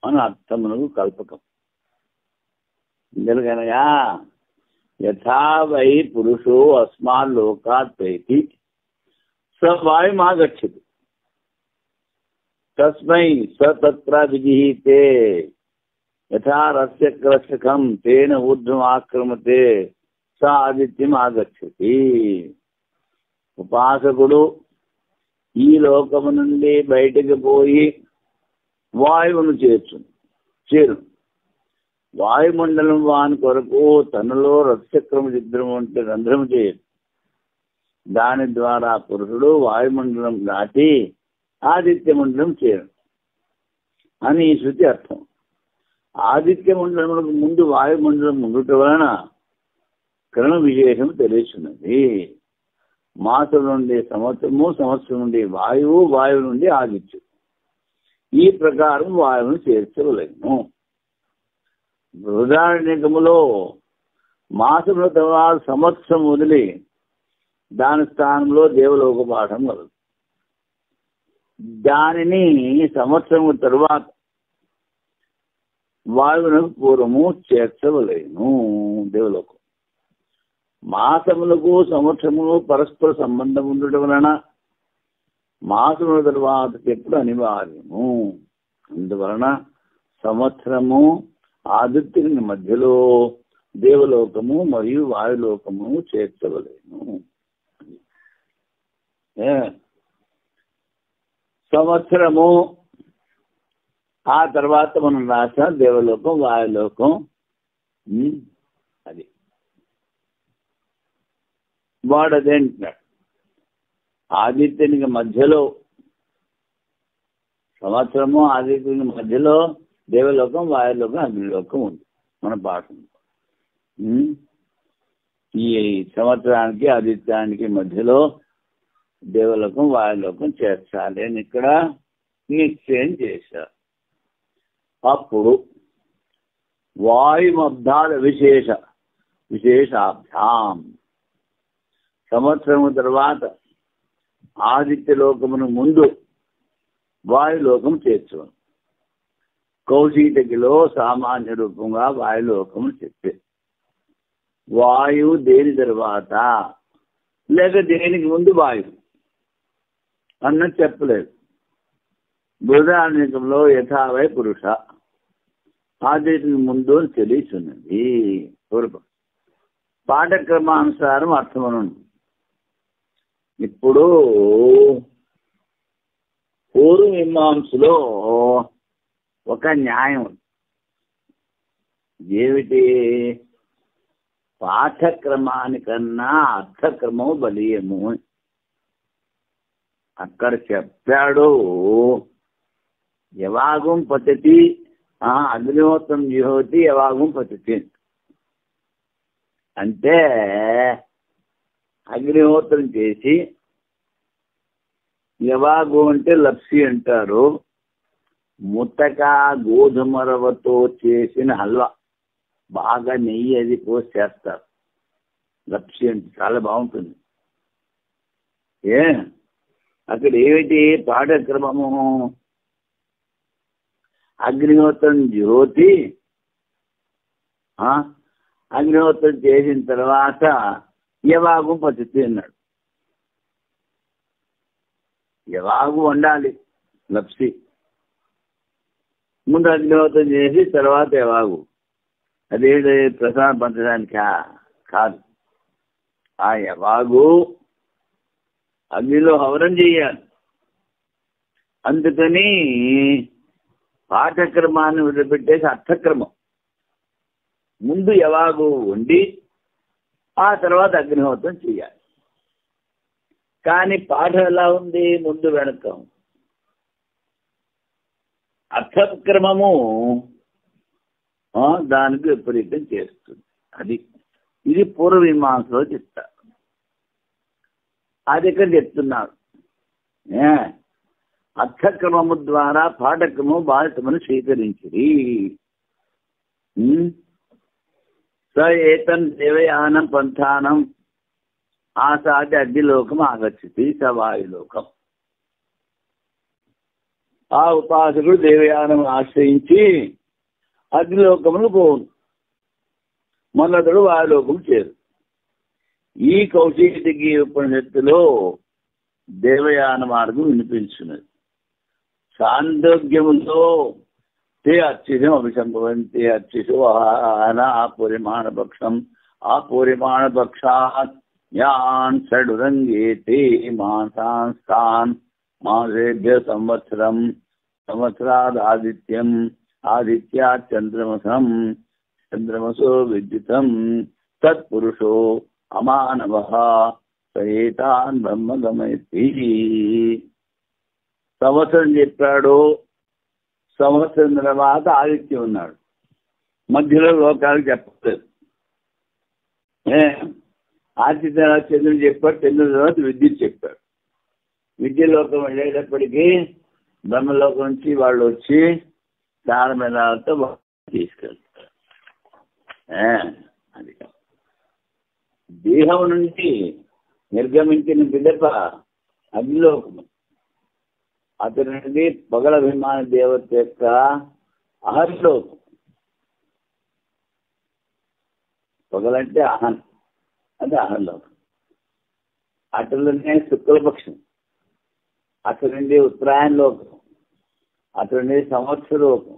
Speaker 1: అని అర్థమునకు కల్పకం. ఎందుకనగా యథా వై పురుషో అస్మాన్ లోకాత్ ప్రేతి స వాయుమాగచ్చతి తస్మై స తత్ర విజిహీతే యథా రస్యకం తేన ఊర్ధ్వం ఆక్రమతే స ఆదిత్యం ఆగచ్చతి. ఉపాసకుడు ఈ లోకము నుండి బయటకు పోయి వాయువును చేరు. వాయుమండలం వాని కొరకు తనలో రథచక్రము చిద్రము అంటే రంధ్రము చేయదు. దాని ద్వారా పురుషుడు వాయుమండలం దాటి ఆదిత్య మండలం చేరు అని ఈ శృతి అర్థం. ఆదిత్య మండలములకు ముందు వాయుమండలం ఉండటం వలన కరణ విశేషం తెలుస్తున్నది. మాసం నుండి సంవత్సరము, సంవత్సరం నుండి వాయువు, వాయువు నుండి ఆదిత్యం. ఈ ప్రకారం వాయువును చేర్చవలేను. బృహదారణ్యకములో మాసముల తర్వాత సంవత్సరం వదిలి దాని స్థానంలో దేవలోక పాఠం కలదు. దానిని సంవత్సరం తరువాత వాయువునకు పూర్వము చేర్చవలేను. దేవలోకం మాసములకు సంవత్సరములు పరస్పర సంబంధం ఉండటం వలన మాసముల తరువాత ఎప్పుడు అనివార్యము. అందువలన సంవత్సరము ఆదిత్యుని మధ్యలో దేవలోకము మరియు వాయులోకము చేర్చవలేను. సంవత్సరము ఆ తర్వాత మనం రాసిన దేవలోకం, వాయులోకం. అది వాడు అదేంటున్నాడు. ఆదిత్యునికి మధ్యలో సంవత్సరము, ఆదిత్యునికి మధ్యలో దేవలోకం, వాయులోకం, అగ్నిలోకం ఉంది మన పాఠం. ఈ సంవత్సరానికి ఆదిత్యానికి మధ్యలో దేవలోకం, వాయులోకం చేర్చాలి అని ఇక్కడ నిశ్చయం చేశారు. అప్పుడు వాయుమబ్దాల విశేషాభ్యాం సంవత్సరము తర్వాత ఆదిత్యలోకమును ముందు వాయులోకం చేర్చు. కౌశికలో సామాన్య రూపంగా వాయులోకము చెప్పే వాయువు దేని తర్వాత లేక దేనికి ముందు వాయువు అన్నది చెప్పలేదు. బృహదారణ్యకంలో యథావై పురుష ఆదిత్యునికి ముందు అని తెలియచున్నది. పూర్వం పాఠక్రమానుసారం అర్థమను. ఇప్పుడు పూర్వమీమాంసలో ఒక న్యాయం ఏమిటి? పాఠక్రమానికన్నా అర్థక్రమం బలీయము. అక్కడ చెప్పాడు యవాగం పద్ధతి, అగ్నిహోత్రం జిహోతి యవాగం పద్ధతి. అంటే అగ్నిహోత్రం చేసి, యవాగు అంటే లప్సి అంటారు, ముతక గోధుమ రవ్వతో చేసిన హల్వా, బాగా నెయ్యి అది పోసి చేస్తారు. లప్సి అంటే చాలా బాగుంటుంది. అక్కడ ఏమిటి పాఠక్రమము? అగ్నిహోత్రం జ్యోతి, అగ్నిహోత్రం చేసిన తర్వాత యవాగు పద్ధతి అన్నాడు. యవాగు వండాలి లప్సి, ముందు అగ్నిహోత్రం చేసి తర్వాత యవాగు. అదేంటి ప్రసాదం పంచడానికి కాదు. ఆ యవాగు అగ్నిలో హవనం చేయాలి. అందుకని పాఠక్రమాన్ని వదిలిపెట్టేసి అర్థక్రమం, ముందు యవాగు వండి ఆ తర్వాత అగ్నిహోత్రం చేయాలి. కానీ పాఠం ఎలా ఉంది? ముందు వెనక. అర్థక్రమము దానికి విపరీతం చేస్తుంది. ఇది పూర్వమీమాంసలో చెప్తారు. అది ఇక్కడ చెప్తున్నారు. అర్థక్రమము ద్వారా పాఠక్రమము బాధితమని స్వీకరించిరి. స ఏతం దేవయానం పంథానం ఆసాది అగ్నిలోకం ఆగచ్చతి స వాయులోకం. ఆ ఉపాసకుడు దేవయానం ఆశ్రయించి అగ్నిలోకములు పోవును, మొన్నతడు వాయులోకం చేరు. ఈ కౌశికి ఉపనిషత్తులో దేవయాన మార్గం వినిపించినది. సాందోగ్యములో తే అర్చితం అభిసంభవంతి అర్చిషు ఆపూర్యమాణపక్షం ఆపూర్యమాణపక్షాత్ యాన్ షడురంగేతి మాసాంస్తాన్ మాసేభ్య సంవత్సరం సంవత్సరాద్ ఆదిత్యం ఆదిత్యాత్ చంద్రమసం చంద్రమసో విద్యుతం తత్పురుషో అమానవః సైతాన్ బ్రహ్మగమయతి. సంవత్సరం చెప్పాడు, సంవత్సరం తర్వాత ఆదిత్యం ఉన్నాడు, మధ్యలో లోకాలు చెప్పలేదు. ఆదిత్య తర్వాత చంద్రుడు చెప్పాడు, చంద్రుడి తర్వాత విద్యుత్ చెప్పాడు. విద్యలోకం వెళ్ళేటప్పటికీ బ్రహ్మలోకం నుంచి వాళ్ళు వచ్చి తారమేళాలతో తీసుకెళ్తారు. అది దేహం నుంచి నిర్గమించిన పిదప అగ్నిలోకము, అతని నుండి పగలభిమాన దేవత యొక్క అహర్లోకం. పగలంటే అహన్, అది అహర్లోకం. అటులోనే శుక్లపక్షం, అతని నుండి ఉత్తరాయణ లోకం, అతని నుండి సంవత్సర లోకం.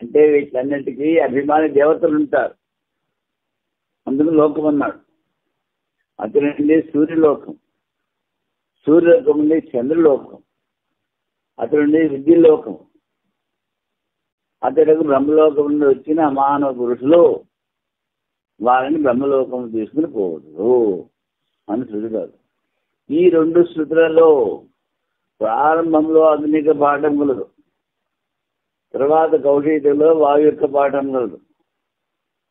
Speaker 1: అంటే వీటన్నిటికీ అభిమాని దేవతలు ఉంటారు, అందుకు లోకం అన్నాడు. అతని నుండి సూర్యలోకం, సూర్యలోకం నుండి చంద్రలోకం, అతని నుండి విద్యులోకం. అతడికి బ్రహ్మలోకం నుండి వచ్చిన అమానవ పురుషులు వారిని బ్రహ్మలోకం తీసుకుని పోవద్దు అని శృతి కాదు. ఈ రెండు శృతులలో ప్రారంభంలో ఆధునిక పాఠం కలదు, తర్వాత కౌశికలో వాయు యొక్క పాఠం కలదు.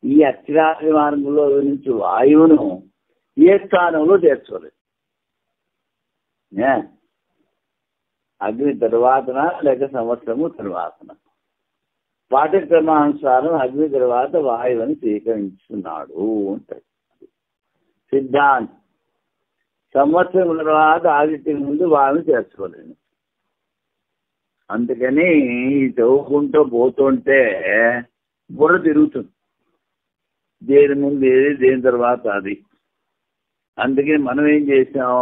Speaker 1: ఈ అక్షరాది మార్గంలో నుంచి వాయువును ఏ స్థానంలో చేర్చలేదు. అగ్ని తర్వాతన లేక సంవత్సరము తర్వాతన పాఠ్యక్రమానుసారం అగ్ని తర్వాత వాయువుని స్వీకరించున్నాడు అంటాడు సిద్ధాంతం. సంవత్సరం తర్వాత ఆదిత్యం ముందు వాయువుని చేర్చుకోలేను. అందుకని చదువుకుంటూ పోతుంటే బుర్ర తిరుగుతుంది, దేని ముందు ఏది, దేని తర్వాత అది. అందుకని మనం ఏం చేసాం,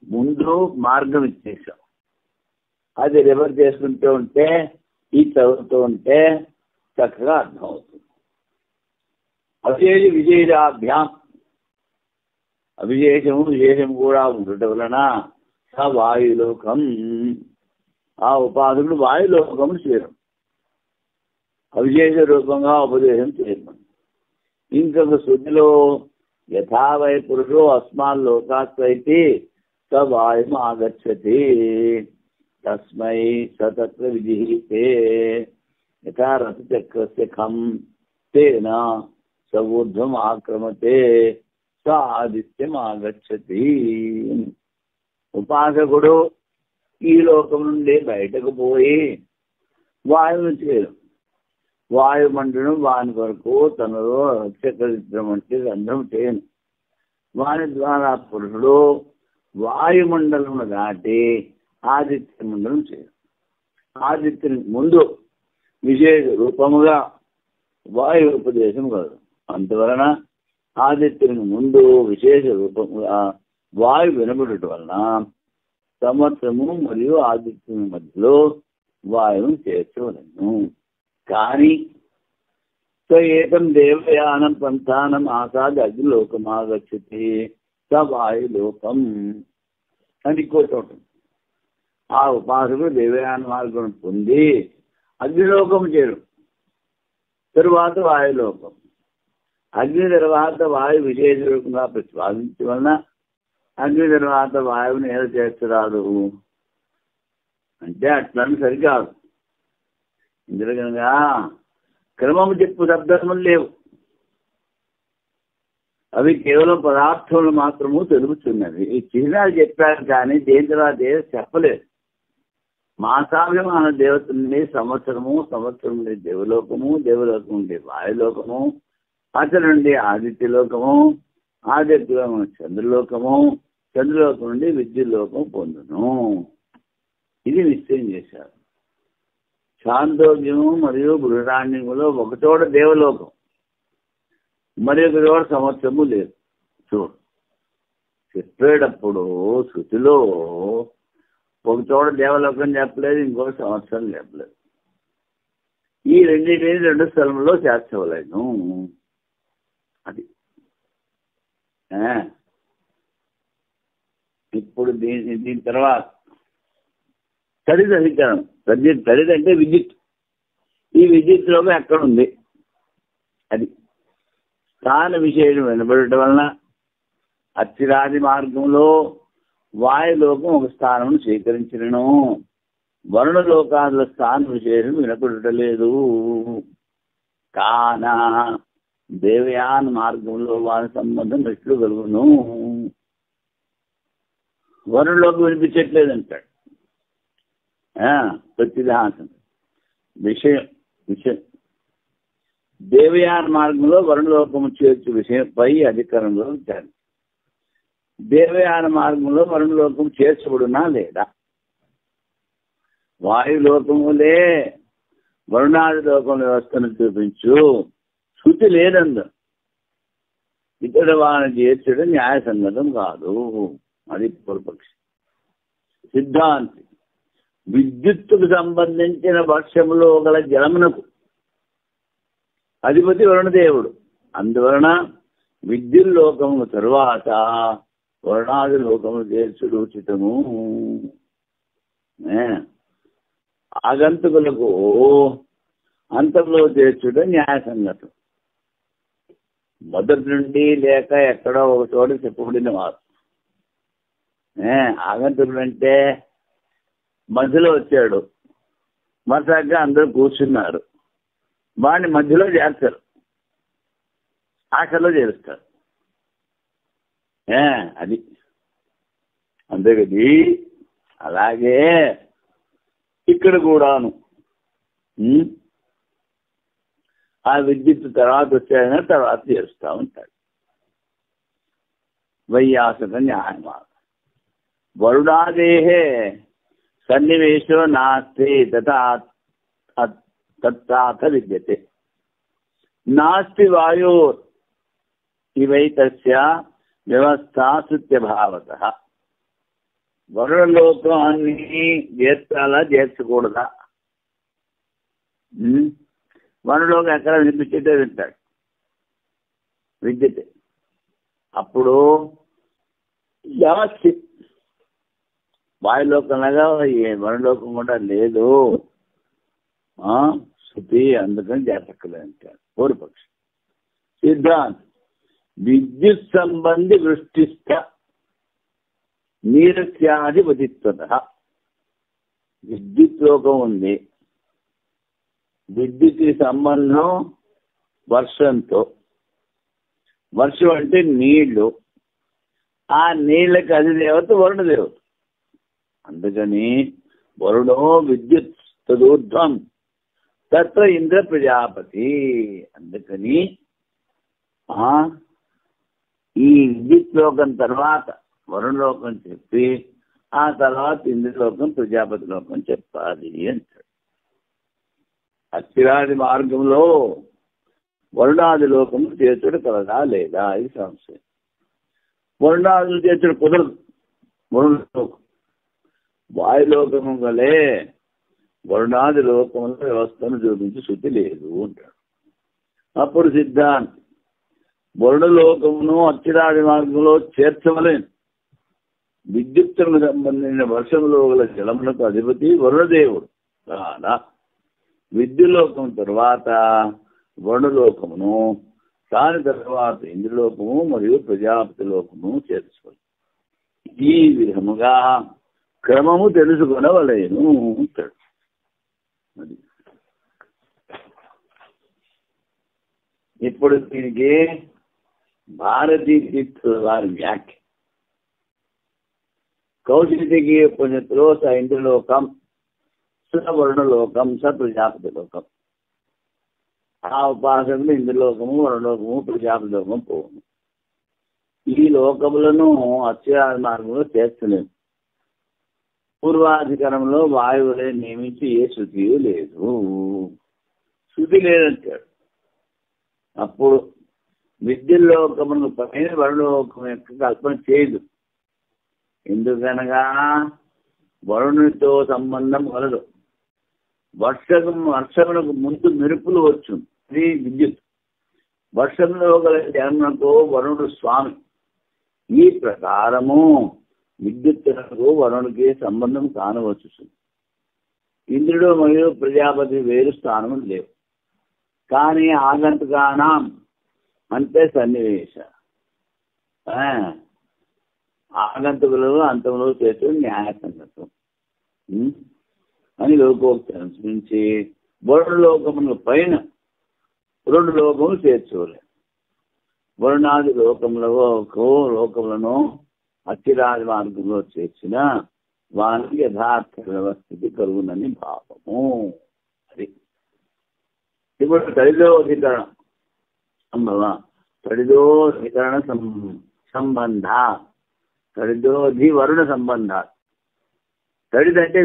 Speaker 1: ముందు మార్గం ఇచ్చేసాం, అది రివర్స్ చేసుకుంటూ ఉంటే ఈ చదువుతూ ఉంటే చక్కగా అర్థమవుతుంది. అవిశేష విజయాభ్యాం, అవిశేషము విశేషము కూడా ఉండటం వలన స వాయులోకం, ఆ ఉపాసకుడు వాయులోకం చేరం, అవిశేష రూపంగా ఉపదేశం చేయడం. ఇంకొక శృతిలో యథావై పురుషో అస్మాన్ లోకాత్వైతి స వాయుం ఆగచ్చతి తస్మై సతత్ర విజిహితే యథా రథచక్రస్య ఖం తేన స ఊర్ధ్వం ఆక్రమతే స ఆదిత్యం ఆగచ్చతి. ఉపాసకుడు ఈ లోకం నుండి బయటకు పోయి వాయువును చేయడం, వాయుమండలం వాని వరకు తనలో రక్షకరిద్రం అంటే రంధ్రం చేయను. వాని ద్వారా పురుషుడు వాయుమండలం దాటి ఆదిత్య మండలం చేయడం. ఆదిత్యునికి ముందు విశేష రూపముగా వాయు ఉపదేశం కలదు. అందువలన ఆదిత్యునికి ముందు విశేష రూపముగా వాయు వినబడటం వలన సంవత్సరము మరియు ఆదిత్యుని మధ్యలో వాయువును చేర్చవలను. కానీ ఏకం దేవయానం పంథానం ఆసాద్ అగ్నిలోకం ఆగచ్చతి స వాయులోకం అని ఇంకోటి. ఆ ఉపాసకుడు దేవయాన మార్గం పొంది అగ్నిలోకం చేరు, తరువాత వాయులోకం. అగ్ని తర్వాత వాయు విశేష రూపంగా ప్రతిపాదించడం వలన అగ్ని తర్వాత వాయువుని ఏదో చేస్తురాదు అంటే అట్లని సరికాదు. ఇందులో కనుక క్రమము చెప్పు శబ్దములు లేవు, అవి కేవలం పదార్థములు మాత్రము తెలుపుతున్నవి. ఈ చిహ్నాలు చెప్పారు కానీ దేని తర్వాత ఏదో చెప్పలేదు. మాసాభిమాన దేవత నుండి సంవత్సరము, సంవత్సరం నుండి దేవలోకము, దేవలోకం నుండి వాయులోకము, అతని నుండి ఆదిత్యలోకము, ఆదిత్యలోకం చంద్రలోకము, చంద్రలోకం నుండి విద్యుల్లోకం పొందును. ఇది నిశ్చయం చేశారు. చాందోగ్యము మరియు బృహదారణ్యములో ఒకచోట దేవలోకం, మరి ఒక చోట సంవత్సరము లేదు. చూడు, చెప్పేటప్పుడు శృతిలో ఒక చోట దేవలోకం చెప్పలేదు, ఇంకొక సంవత్సరం చెప్పలేదు. ఈ రెండింటిని రెండు స్థలంలో చేర్చవలేను. అది ఇప్పుడు దీని తర్వాత తడిత అధికరణం. తడిత అంటే విద్యుత్. ఈ విద్యుత్ లోకం ఎక్కడుంది? అది స్థాన విశేషం వినబడటం వలన అచ్చిరాది మార్గంలో వాయులోకం ఒక స్థానం స్వీకరించినను వరుణలోకాదుల స్థానం విశేషం వినపడలేదు. కానా దేవయాన్ మార్గంలో వారి సంబంధం ఎట్లు కలుగును? వరుణలోకి వినిపించట్లేదంటాడు. ప్రతిదాంతం విషయం విషయం దేవయాన మార్గంలో వరుణలోకము చేర్చు విషయంపై అధికారంలో ఉంటారు. దేవయాన మార్గంలో వరుణలోకం చేర్చబడునా లేదా? వాయులోకములే వరుణాది లోకం వ్యవస్థను చూపించు. శృతి లేదందు ఇతర వారిని చేర్చడం న్యాయసంగతం కాదు. అది పూర్వపక్షి. సిద్ధాంతి విద్యుత్తుకు సంబంధించిన వర్షములో గల జలమునకు అధిపతి వరుణదేవుడు. అందువలన విద్యుల్లోకము తరువాత వరుణాది లోకము చేర్చుడు ఉచితము. ఆగంతుకులకు అంతంలో చేర్చుడు న్యాయసంగతం. మొదటి నుండి లేక ఎక్కడో ఒక చోట చెప్పబడిన వారు. ఆగంతుకుడు అంటే మధ్యలో వచ్చాడు, మరుసగా అందరూ కూర్చున్నారు, వాడిని మధ్యలో చేర్చారు, ఆఖరిలో చేరుస్తారు. అది అంతే కది. అలాగే ఇక్కడ కూడాను ఆ విద్యుత్ తర్వాత వచ్చాయని తర్వాత చేరుస్తూ ఉంటాడు. వైయాసక న్యాయమా వరుణాదేహే సన్నివేశో నాస్తి తత్తాథ విద్యతే. నాస్తి వాయోర్ ఇవైతస్య వ్యవస్థ శృత్యభావతః. వరుణలోకాన్ని చేర్చాలా చేర్చకూడదా? వరుణలోకం ఎక్కడ వినిపించేటే వింటాడు విద్యతే. అప్పుడు వ్యవస్థ వాయులోకంలాగా వరుణలోకం కూడా లేదు, శృతి, అందుకని చేర్చక్కలేదు అంటాడు పూర్వపక్షి. సిద్ధాంతం విద్యుత్ సంబంధి వృష్టిస్థ నీరస్యాధిపతిత్వత. విద్యుత్ లోకం ఉంది, విద్యుత్ సంబంధం వర్షంతో. వర్షం అంటే నీళ్లు, ఆ నీళ్ళకి అధిదేవత వరుణదేవత. అందుకని వరుణో విద్యుత్ తదూర్ధ్వం తత్ర ఇంద్ర ప్రజాపతి. అందుకని ఈ విద్యుత్ లోకం తర్వాత వరుణలోకం చెప్పి ఆ తర్వాత ఇంద్రలోకం ప్రజాపతి లోకం చెప్పాలి అంటాడు. అస్థిరాది మార్గంలో వరుణాది లోకము చేర్చుడు కలదా లేదా? ఇది సంశయం. వరుణాదులు చేర్చుడు కుదరదు. వరుణలోకం వాయులోకము వలె వరుణాది లోకముల వ్యవస్థను చూపించి శృతి లేదు అంటాడు. అప్పుడు సిద్ధాంతి వరుణలోకమును అచ్చిరాది మార్గంలో చేర్చవలేను. విద్యుత్తులకు సంబంధించిన వర్షంలో గల జలములకు అధిపతి వరుణదేవుడు కాదా విద్యులోకం తరువాత వరుణలోకమును, దాని తర్వాత ఇంద్రలోకము మరియు ప్రజాపతి లోకము చేర్చుకోవాలి. ఈ విధముగా క్రమము తెలుసుకొనవలేను అంటాడు. అది ఇప్పుడు దీనికి భారతీ తీర్థుల వారి వ్యాఖ్య. కౌశికి ఉపనిషత్తులో స ఇంద్రలోకం, స వరుణలోకం, స ప్రజాపతి లోకం. ఆ ఉపాసకులు ఇంద్రలోకము, వరుణలోకము, ప్రజాపతి లోకం పోవును. ఈ లోకములను అత్యాది మార్గంలో చేస్తలేము. పూర్వాధికారంలో వాయువులే నియమించి ఏ శృతి లేదు. శృతి లేదంటాడు. అప్పుడు విద్యుల్లోకమును పైన వరుణలోకం యొక్క కల్పన చేయదు. ఎందుకనగా వరుణునితో సంబంధం కలదు. వర్షమునకు ముందు మెరుపులు వచ్చు, ఇది విద్యుత్. వర్షంలో గల జన్మకు వరుణుడు స్వామి. ఈ ప్రకారము విద్యుత్తులకు వరుణుడికి సంబంధం కానవచ్చు. ఇంద్రుడు మరియు ప్రజాపతి వేరు స్థానం లేవు. కానీ ఆగంతుకానం అంటే సన్నివేశ ఆగంతుకులు అంతములు చేసే న్యాయ సంగతం అని లోకోక్తి అనుసరించి వరుణ లోకముల పైన 2 లోకములు చేర్చోలే. వరుణాది లోకములను అచ్చిరాది మార్గంలో చేర్చిన వానికి యథార్థ వ్యవస్థితి కలుగునని భావము. అది ఇప్పుడు తడిదోధికరణ సంబంధ తడిదోధి వరుణ సంబంధ. తడిదంటే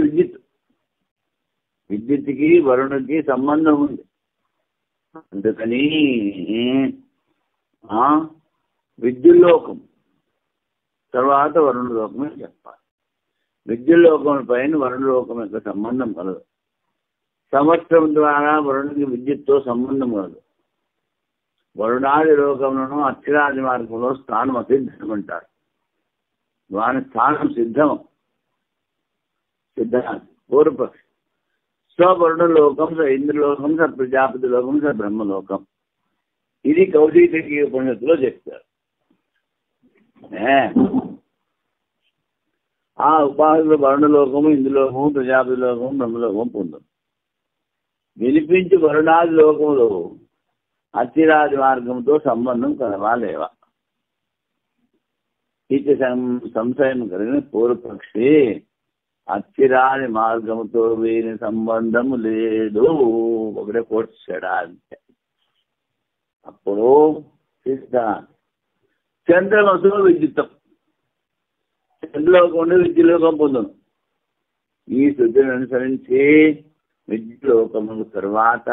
Speaker 1: విద్యుత్కి వరుణకి సంబంధం ఉంది. అందుకని విద్యుల్లోకం తర్వాత వరుణలోకం అని చెప్పాలి. విద్యుల్లోకం పైన వరుణలోకం యొక్క సంబంధం కలదు. సంవత్సరం ద్వారా వరుణుడికి విద్యుత్తో సంబంధం కలదు. వరుణాది లోకములను అక్షరాది మార్గంలో స్థానం అసిద్ధమంటారు. వాని స్థానం సిద్ధం పూర్వపక్షి. స్వవరుణలోకం స ఇంద్రలోకం స ప్రజాపతి లోకం స బ్రహ్మలోకం. ఇది కౌశికి ఉపనిషత్తులో చెప్తారు. ఆ ఉపాధులు వరుణలోకము, ఇంద్రలోకము, ప్రజాపతి లోకము, బ్రహ్మలోకం పొందం. వినిపించి వరుణాది లోకములు అచ్చిరాది మార్గంతో సంబంధం కలవాలేవా? ఇది సంశయం కలిగిన పూర్వపక్షి అచ్చిరాది మార్గముతో వీరి సంబంధము లేదు ఒకటే కోర్చాడా అంటే అప్పుడు చంద్రమసు విద్యుత్తం. చంద్రలోకం ఉండి విద్యులోకం పొందును. ఈ శుద్ధిని అనుసరించి విద్యులోకము తర్వాత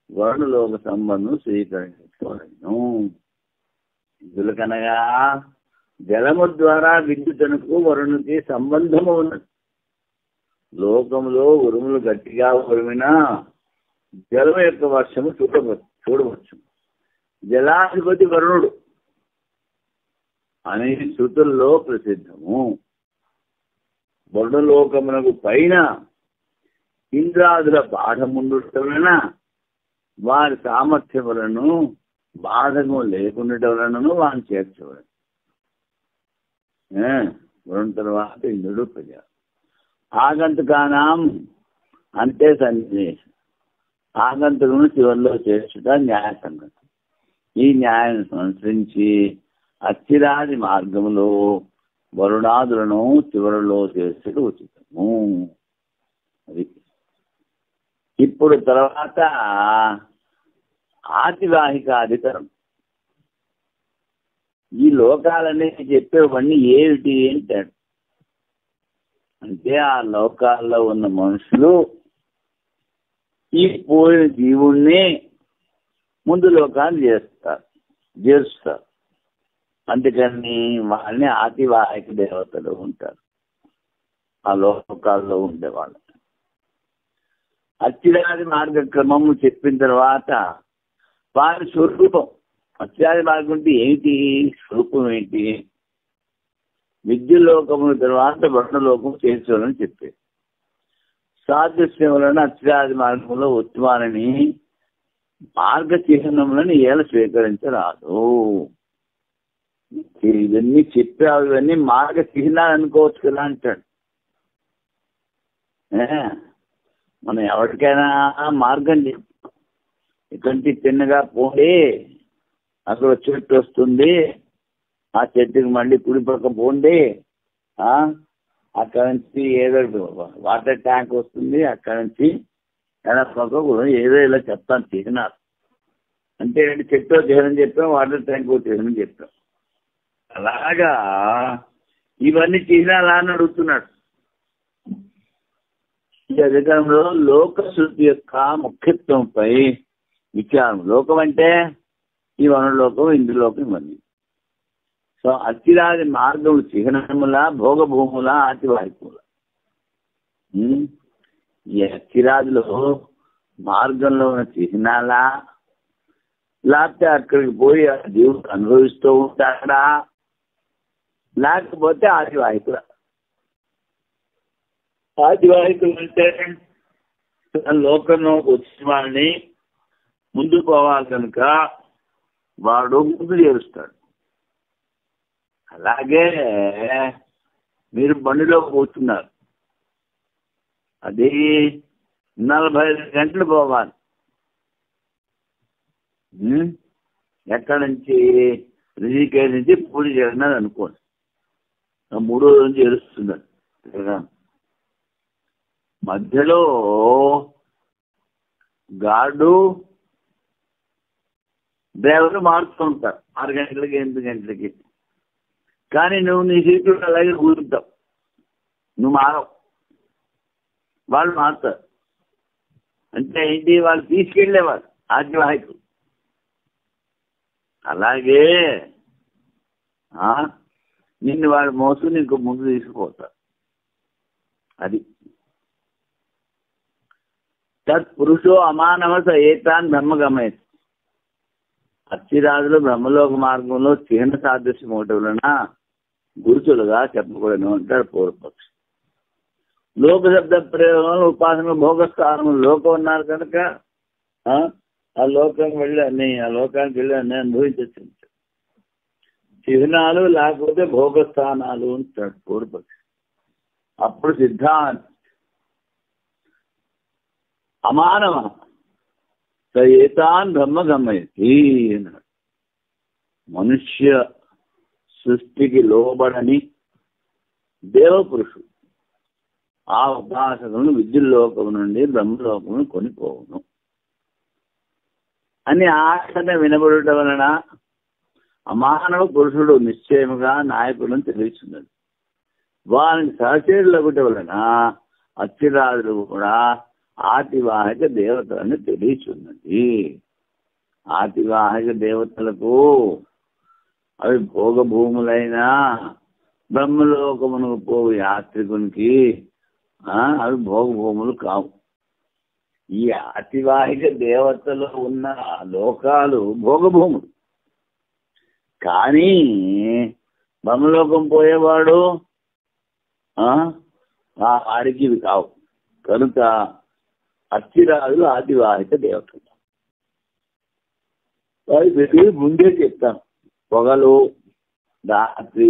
Speaker 1: వరుణలోక సంబంధం స్వీకరించవలను. ఇందులకనగా జలము ద్వారా విద్యుత్తునకు వరుణుకి సంబంధము ఉన్నది. లోకంలో ఉరుములు గట్టిగా ఉరిమినా జలం యొక్క వర్షము చూడవచ్చు. జలాధిపతి వరుణుడు అనే శృతుల్లో ప్రసిద్ధము. వరుణలోకమునకు పైన ఇంద్రాదుల పాఠముండటం వలన వారి సామర్థ్యములను బాధకం లేకుండా వలనను వారిని చేర్చవలను. వరుణ తర్వాత ఇంద్రుడు ప్రజ. ఆగంతుకానాం అంటే సన్నివేశం. ఆగంతుకును చివరిలో చేర్చుట న్యాయ సంగతం. ఈ న్యాయాన్ని అనుసరించి అచ్చిరాది మార్గములో వరుణాదులను చివరిలో చేర్చడం ఉచితము. అది ఇప్పుడు తర్వాత ఆతివాహిక అధికరం. ఈ లోకాలన్నీ చెప్పేవన్నీ ఏమిటి అంటాడు. అంటే ఆ లోకాల్లో ఉన్న మనుషులు ఈ పోయిన జీవుణ్ణి ముందు లోకాన్ని చేరుస్తారు. అందుకని వాళ్ళని ఆతివాహిక దేవతలు ఉంటారు. ఆ లోకాల్లో ఉండేవాళ్ళు. అచ్చిరాది మార్గక్రమము చెప్పిన తర్వాత వారి స్వరూపం అచ్చిరాది మార్గం అంటే ఏంటి, స్వరూపం ఏంటి? విద్యులోకము తర్వాత వర్ణలోకం చేర్చోలని చెప్పారు. సాదృశ్యం వలన అచ్చిరాది మార్గంలో ఉత్మానని మార్గ చిహ్నములను ఏల స్వీకరించరాదు. ఇవన్నీ చెప్పావు, ఇవన్నీ మార్గ చిహ్నాలు అనుకోవచ్చు కదా అంటాడు. మనం ఎవరికైనా మార్గం ఇక్కడి తిన్నగా పోండి, అక్కడ చెట్టు వస్తుంది, ఆ చెట్టుకి మళ్ళీ కుడి పక్క పోండి, అక్కడ నుంచి ఏదో వాటర్ ట్యాంక్ వస్తుంది, అక్కడ నుంచి పక్క ఏదో ఇలా చెప్తాను చిహ్నాలు. అంటే చెట్టు చిహ్నం చెప్పాం, వాటర్ ట్యాంక్ చిహ్నం చెప్పాం. అలాగా ఇవన్నీ చిహ్నాలు అని అడుగుతున్నాడు. ఈ అధికారంలో లోక శృతి యొక్క ముఖ్యత్వంపై విచారం. లోకం అంటే ఈ వనలోకం, ఇందులోకం, ఇవన్నీ. సో అచ్చిరాది మార్గం చిహ్నముల, భోగభూముల, ఆతివాహికముల. ఈ అచ్చిరాదిలో మార్గంలో ఉన్న చిహ్నాలా, లేకపోతే అక్కడికి పోయి దేవుడు అనుభవిస్తూ ఉంటాడా, లేకపోతే ఆతివాహికుల. ఆతివాహికులు అంటే లోకంలో వచ్చిన వాళ్ళని ముందు పోవాలి కనుక వాడు ముందు చేరుస్తాడు. అలాగే మీరు బండిలో కూర్చున్నారు, అది 45 గంటలు పోవాలి. ఎక్కడి నుంచి? రిషికేశ్ నుంచి పూరి జగన్నాథ్ అనుకోండి, 3 రోజుల నుంచి ఏడుస్తున్నాడు. మధ్యలో గార్డు డ్రైవర్లు మారుతూ ఉంటారు 6 గంటలకి 8 గంటలకి. కానీ నువ్వు నీ సీట్లు అలాగే కూర్చుంటావు, నువ్వు మారవు, వాళ్ళు మారుతారు. అంటే ఏంటి? వాళ్ళు తీసుకెళ్ళేవారు ఆజ్ఞవాహికులు. అలాగే నిన్ను వాళ్ళు మోసుకుని ఇంకో ముందు తీసుకుపోతారు. అది తత్పురుషో అమానవస ఏతాన్ బ్రహ్మగమయతి. అచ్చిరాజులు బ్రహ్మలోక మార్గంలో చిహ్న సాదృశ్యం ఒకటి వలన గురుతులుగా చెప్పకూడదు అంటారు పూర్వపక్షి. లోక శబ్ద ప్రయోగంలో ఉపాసన భోగస్థానం లోకం ఉన్నారు కనుక ఆ లోకానికి వెళ్ళి అన్ని అనుభవించచ్చు. చిహ్నాలు లేకపోతే భోగస్థానాలు అంటాడు పూర్వపక్షి. అప్పుడు సిద్ధాంత అమానవ ఏతాన్ బ్రహ్మగమయతి అన్నాడు. మనుష్య సృష్టికి లోబడని దేవపురుషుడు ఆ ఉపాసకులను విద్యుల్లోకం నుండి బ్రహ్మలోకమును కొనిపోవును అని ఆశన వినబడుట వలన అమానవ పురుషుడు నిశ్చయముగా నాయకులను తెలుస్తున్నది. వారిని సహచరులగుట వలన అచ్చిరాజులు కూడా ఆతివాహిక దేవతలను తెలియచున్నది. ఆతివాహిక దేవతలకు అవి భోగభూములైన బ్రహ్మలోకమునకు పోవు యాత్రికునికి అవి భోగభూములు కావు. ఈ ఆతివాహిక దేవతలు ఉన్న లోకాలు భోగభూములు. కానీ బ్రహ్మలోకం పోయేవాడు వాడికి ఇవి కావు. కనుక అచ్చిరాజులు ఆదివాహిక దేవతలు. వారి ముందే చెప్తాను. పొగలు రాత్రి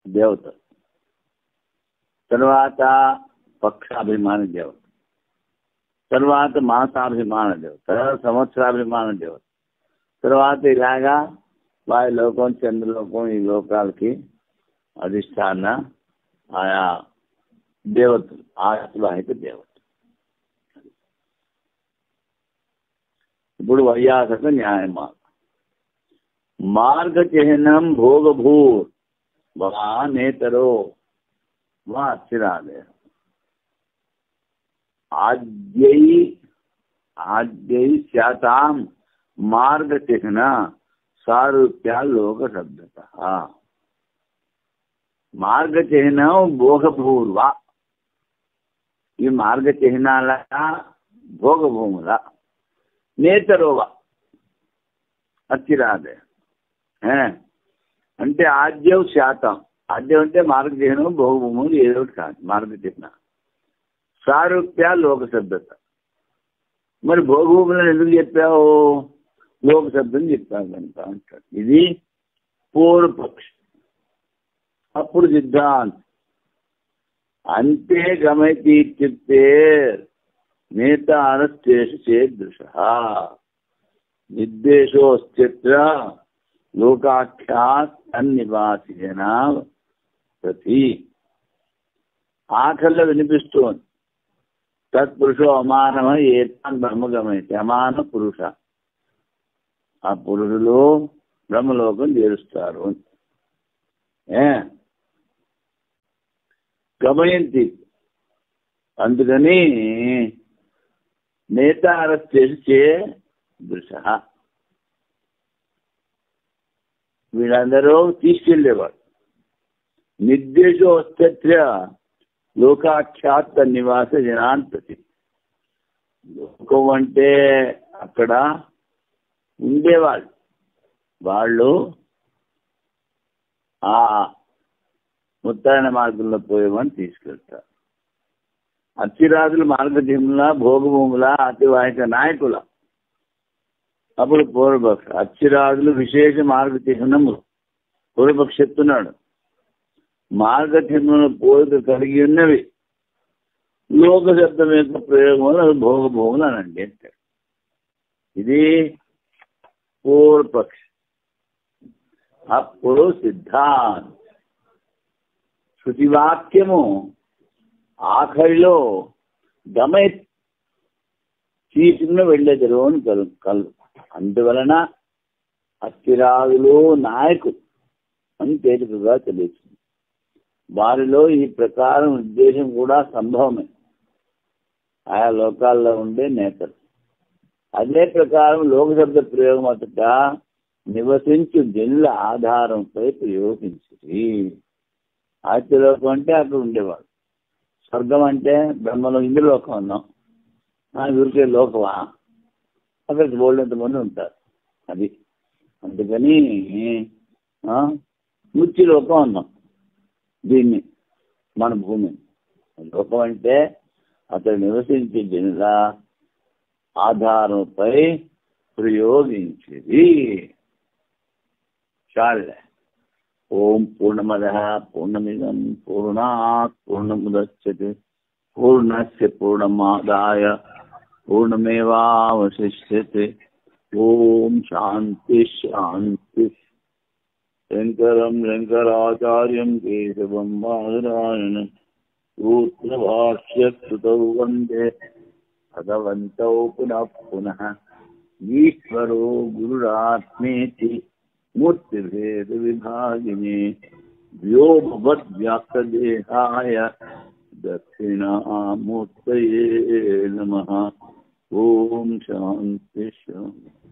Speaker 1: దేవతలు, తర్వాత పక్షాభిమాన దేవత, తర్వాత మాసాభిమాన దేవత, తర్వాత సంవత్సరాభిమాన దేవత, తర్వాత ఇలాగా వారి లోకం చంద్రలోకం ఈ లోకాలకి అధిష్టాన ఆయా దేవతలు ఆదివాహిక దేవతలు. ఇప్పుడు వైయాసక న్యాయమార్గ మార్గ చిహ్నం భోగభూర్ వా నేతరో వా అచ్చిరాదే ఆద్యై శాతాం మార్గ చిహ్న సారూప్యా లోక శబ్దత. మార్గ చిహ్నం భోగభూర్వ. ఈ మార్గ చిహ్నాల భోగభూముల నేతరోవ అచ్చిరాదే అంటే ఆద్యం శాతం. ఆద్యం అంటే మార్గ చిహ్నం భోగభూములు ఏదో ఒకటి కాదు మార్గ చిహ్న. సారూప్య లోక శబ్దత. మరి భోగభూములను ఎందుకు చెప్పావు? లోక శబ్దం చెప్పావు కనుక అంటాడు. ఇది పూర్వపక్షి. అప్పుడు సిద్ధాంత్ అంతే గమయతి ఇత్యుక్తే నేతానస్తేషు చేదృశ నిర్దేశోస్త్యత్ర లోకాఖ్యాత్ అన్నివాసి జనా ప్రతి. ఆఖరిలో వినిపిస్తోంది తత్పురుషో అమానమ ఏతాన్ బ్రహ్మగమయతి. అమాన పురుష, ఆ పురుషులు బ్రహ్మలోకం చేరుస్తారు. గమయంతి. అందుకని నేతారస్తేషు చే దృశ. వీళ్ళందరూ తీసుకెళ్లేవాడు. నిర్దేశోస్తత్ర లోకాఖ్యాత నివాస జనాన్ ప్రతి. లోకం అంటే అక్కడ ఉండేవాళ్ళు. వాళ్ళు ఆ ఉత్తరాయణ మార్గంలో పోయేవాడిని తీసుకెళ్తారు. అచ్చిరాజుల మార్గజముల భోగభూముల అతివాహిక నాయకుల. అప్పుడు పూర్వపక్ష అచ్చిరాజులు విశేష మార్గ చిహ్నములు. పూర్వపక్ష చెప్తున్నాడు మార్గచిహ్నములు పోలిక కలిగి ఉన్నవి. లోక శబ్దం యొక్క ప్రయోగం అది భోగభోగులు అనండి అంటాడు. ఇది పూర్వపక్ష. అప్పుడు సిద్ధాంత శృతివాక్యము ఆఖరిలో గమయ చీటిన వెళ్ళేదరు అని కలు. అందువలన అస్థిరాదులు నాయకులు అని తేలికగా తెలుస్తుంది. వారిలో ఈ ప్రకారం ఉద్దేశం కూడా సంభవమే. ఆయా లోకాల్లో ఉండే నేతలు అదే ప్రకారం లోకశబ్ద ప్రయోగం అతట నివసించు జనుల ఆధారంపై ప్రయోగించి. ఆదిత్యలోకం అంటే అక్కడ ఉండేవాడు. స్వర్గం అంటే బ్రహ్మలో ఇంద్రలోకం ఉన్నాం. ఊరికే లోకమా? అక్కడికి బోల్డంతమంది ఉంటారు. అది అందుకని ముత్యలోకం అన్నాం దీన్ని, మన భూమి. లోకం అంటే అతడు నివసించే జనుల ఆధారంపై ప్రయోగించేది. చాలే. ఓం పూర్ణమదః పూర్ణమిదం పూర్ణాత్ పూర్ణముదచ్యతే పూర్ణస్య పూర్ణమాదాయ పూర్ణమేవావశిష్యతే. ఓం శాంతి శాంతి. శంకరం శంకరాచార్యం కేశవం బాదరాయణం సూత్రభాష్యకృతౌ వందే భగవంతౌ పునః పునః. ఈశ్వరో గురురాత్మేతి మూర్తిభేద విభాగినే వ్యోమవద్వ్యాప్తదేహాయ దక్షిణామూర్తయే నమః. ఓం శాంతి శాంతి.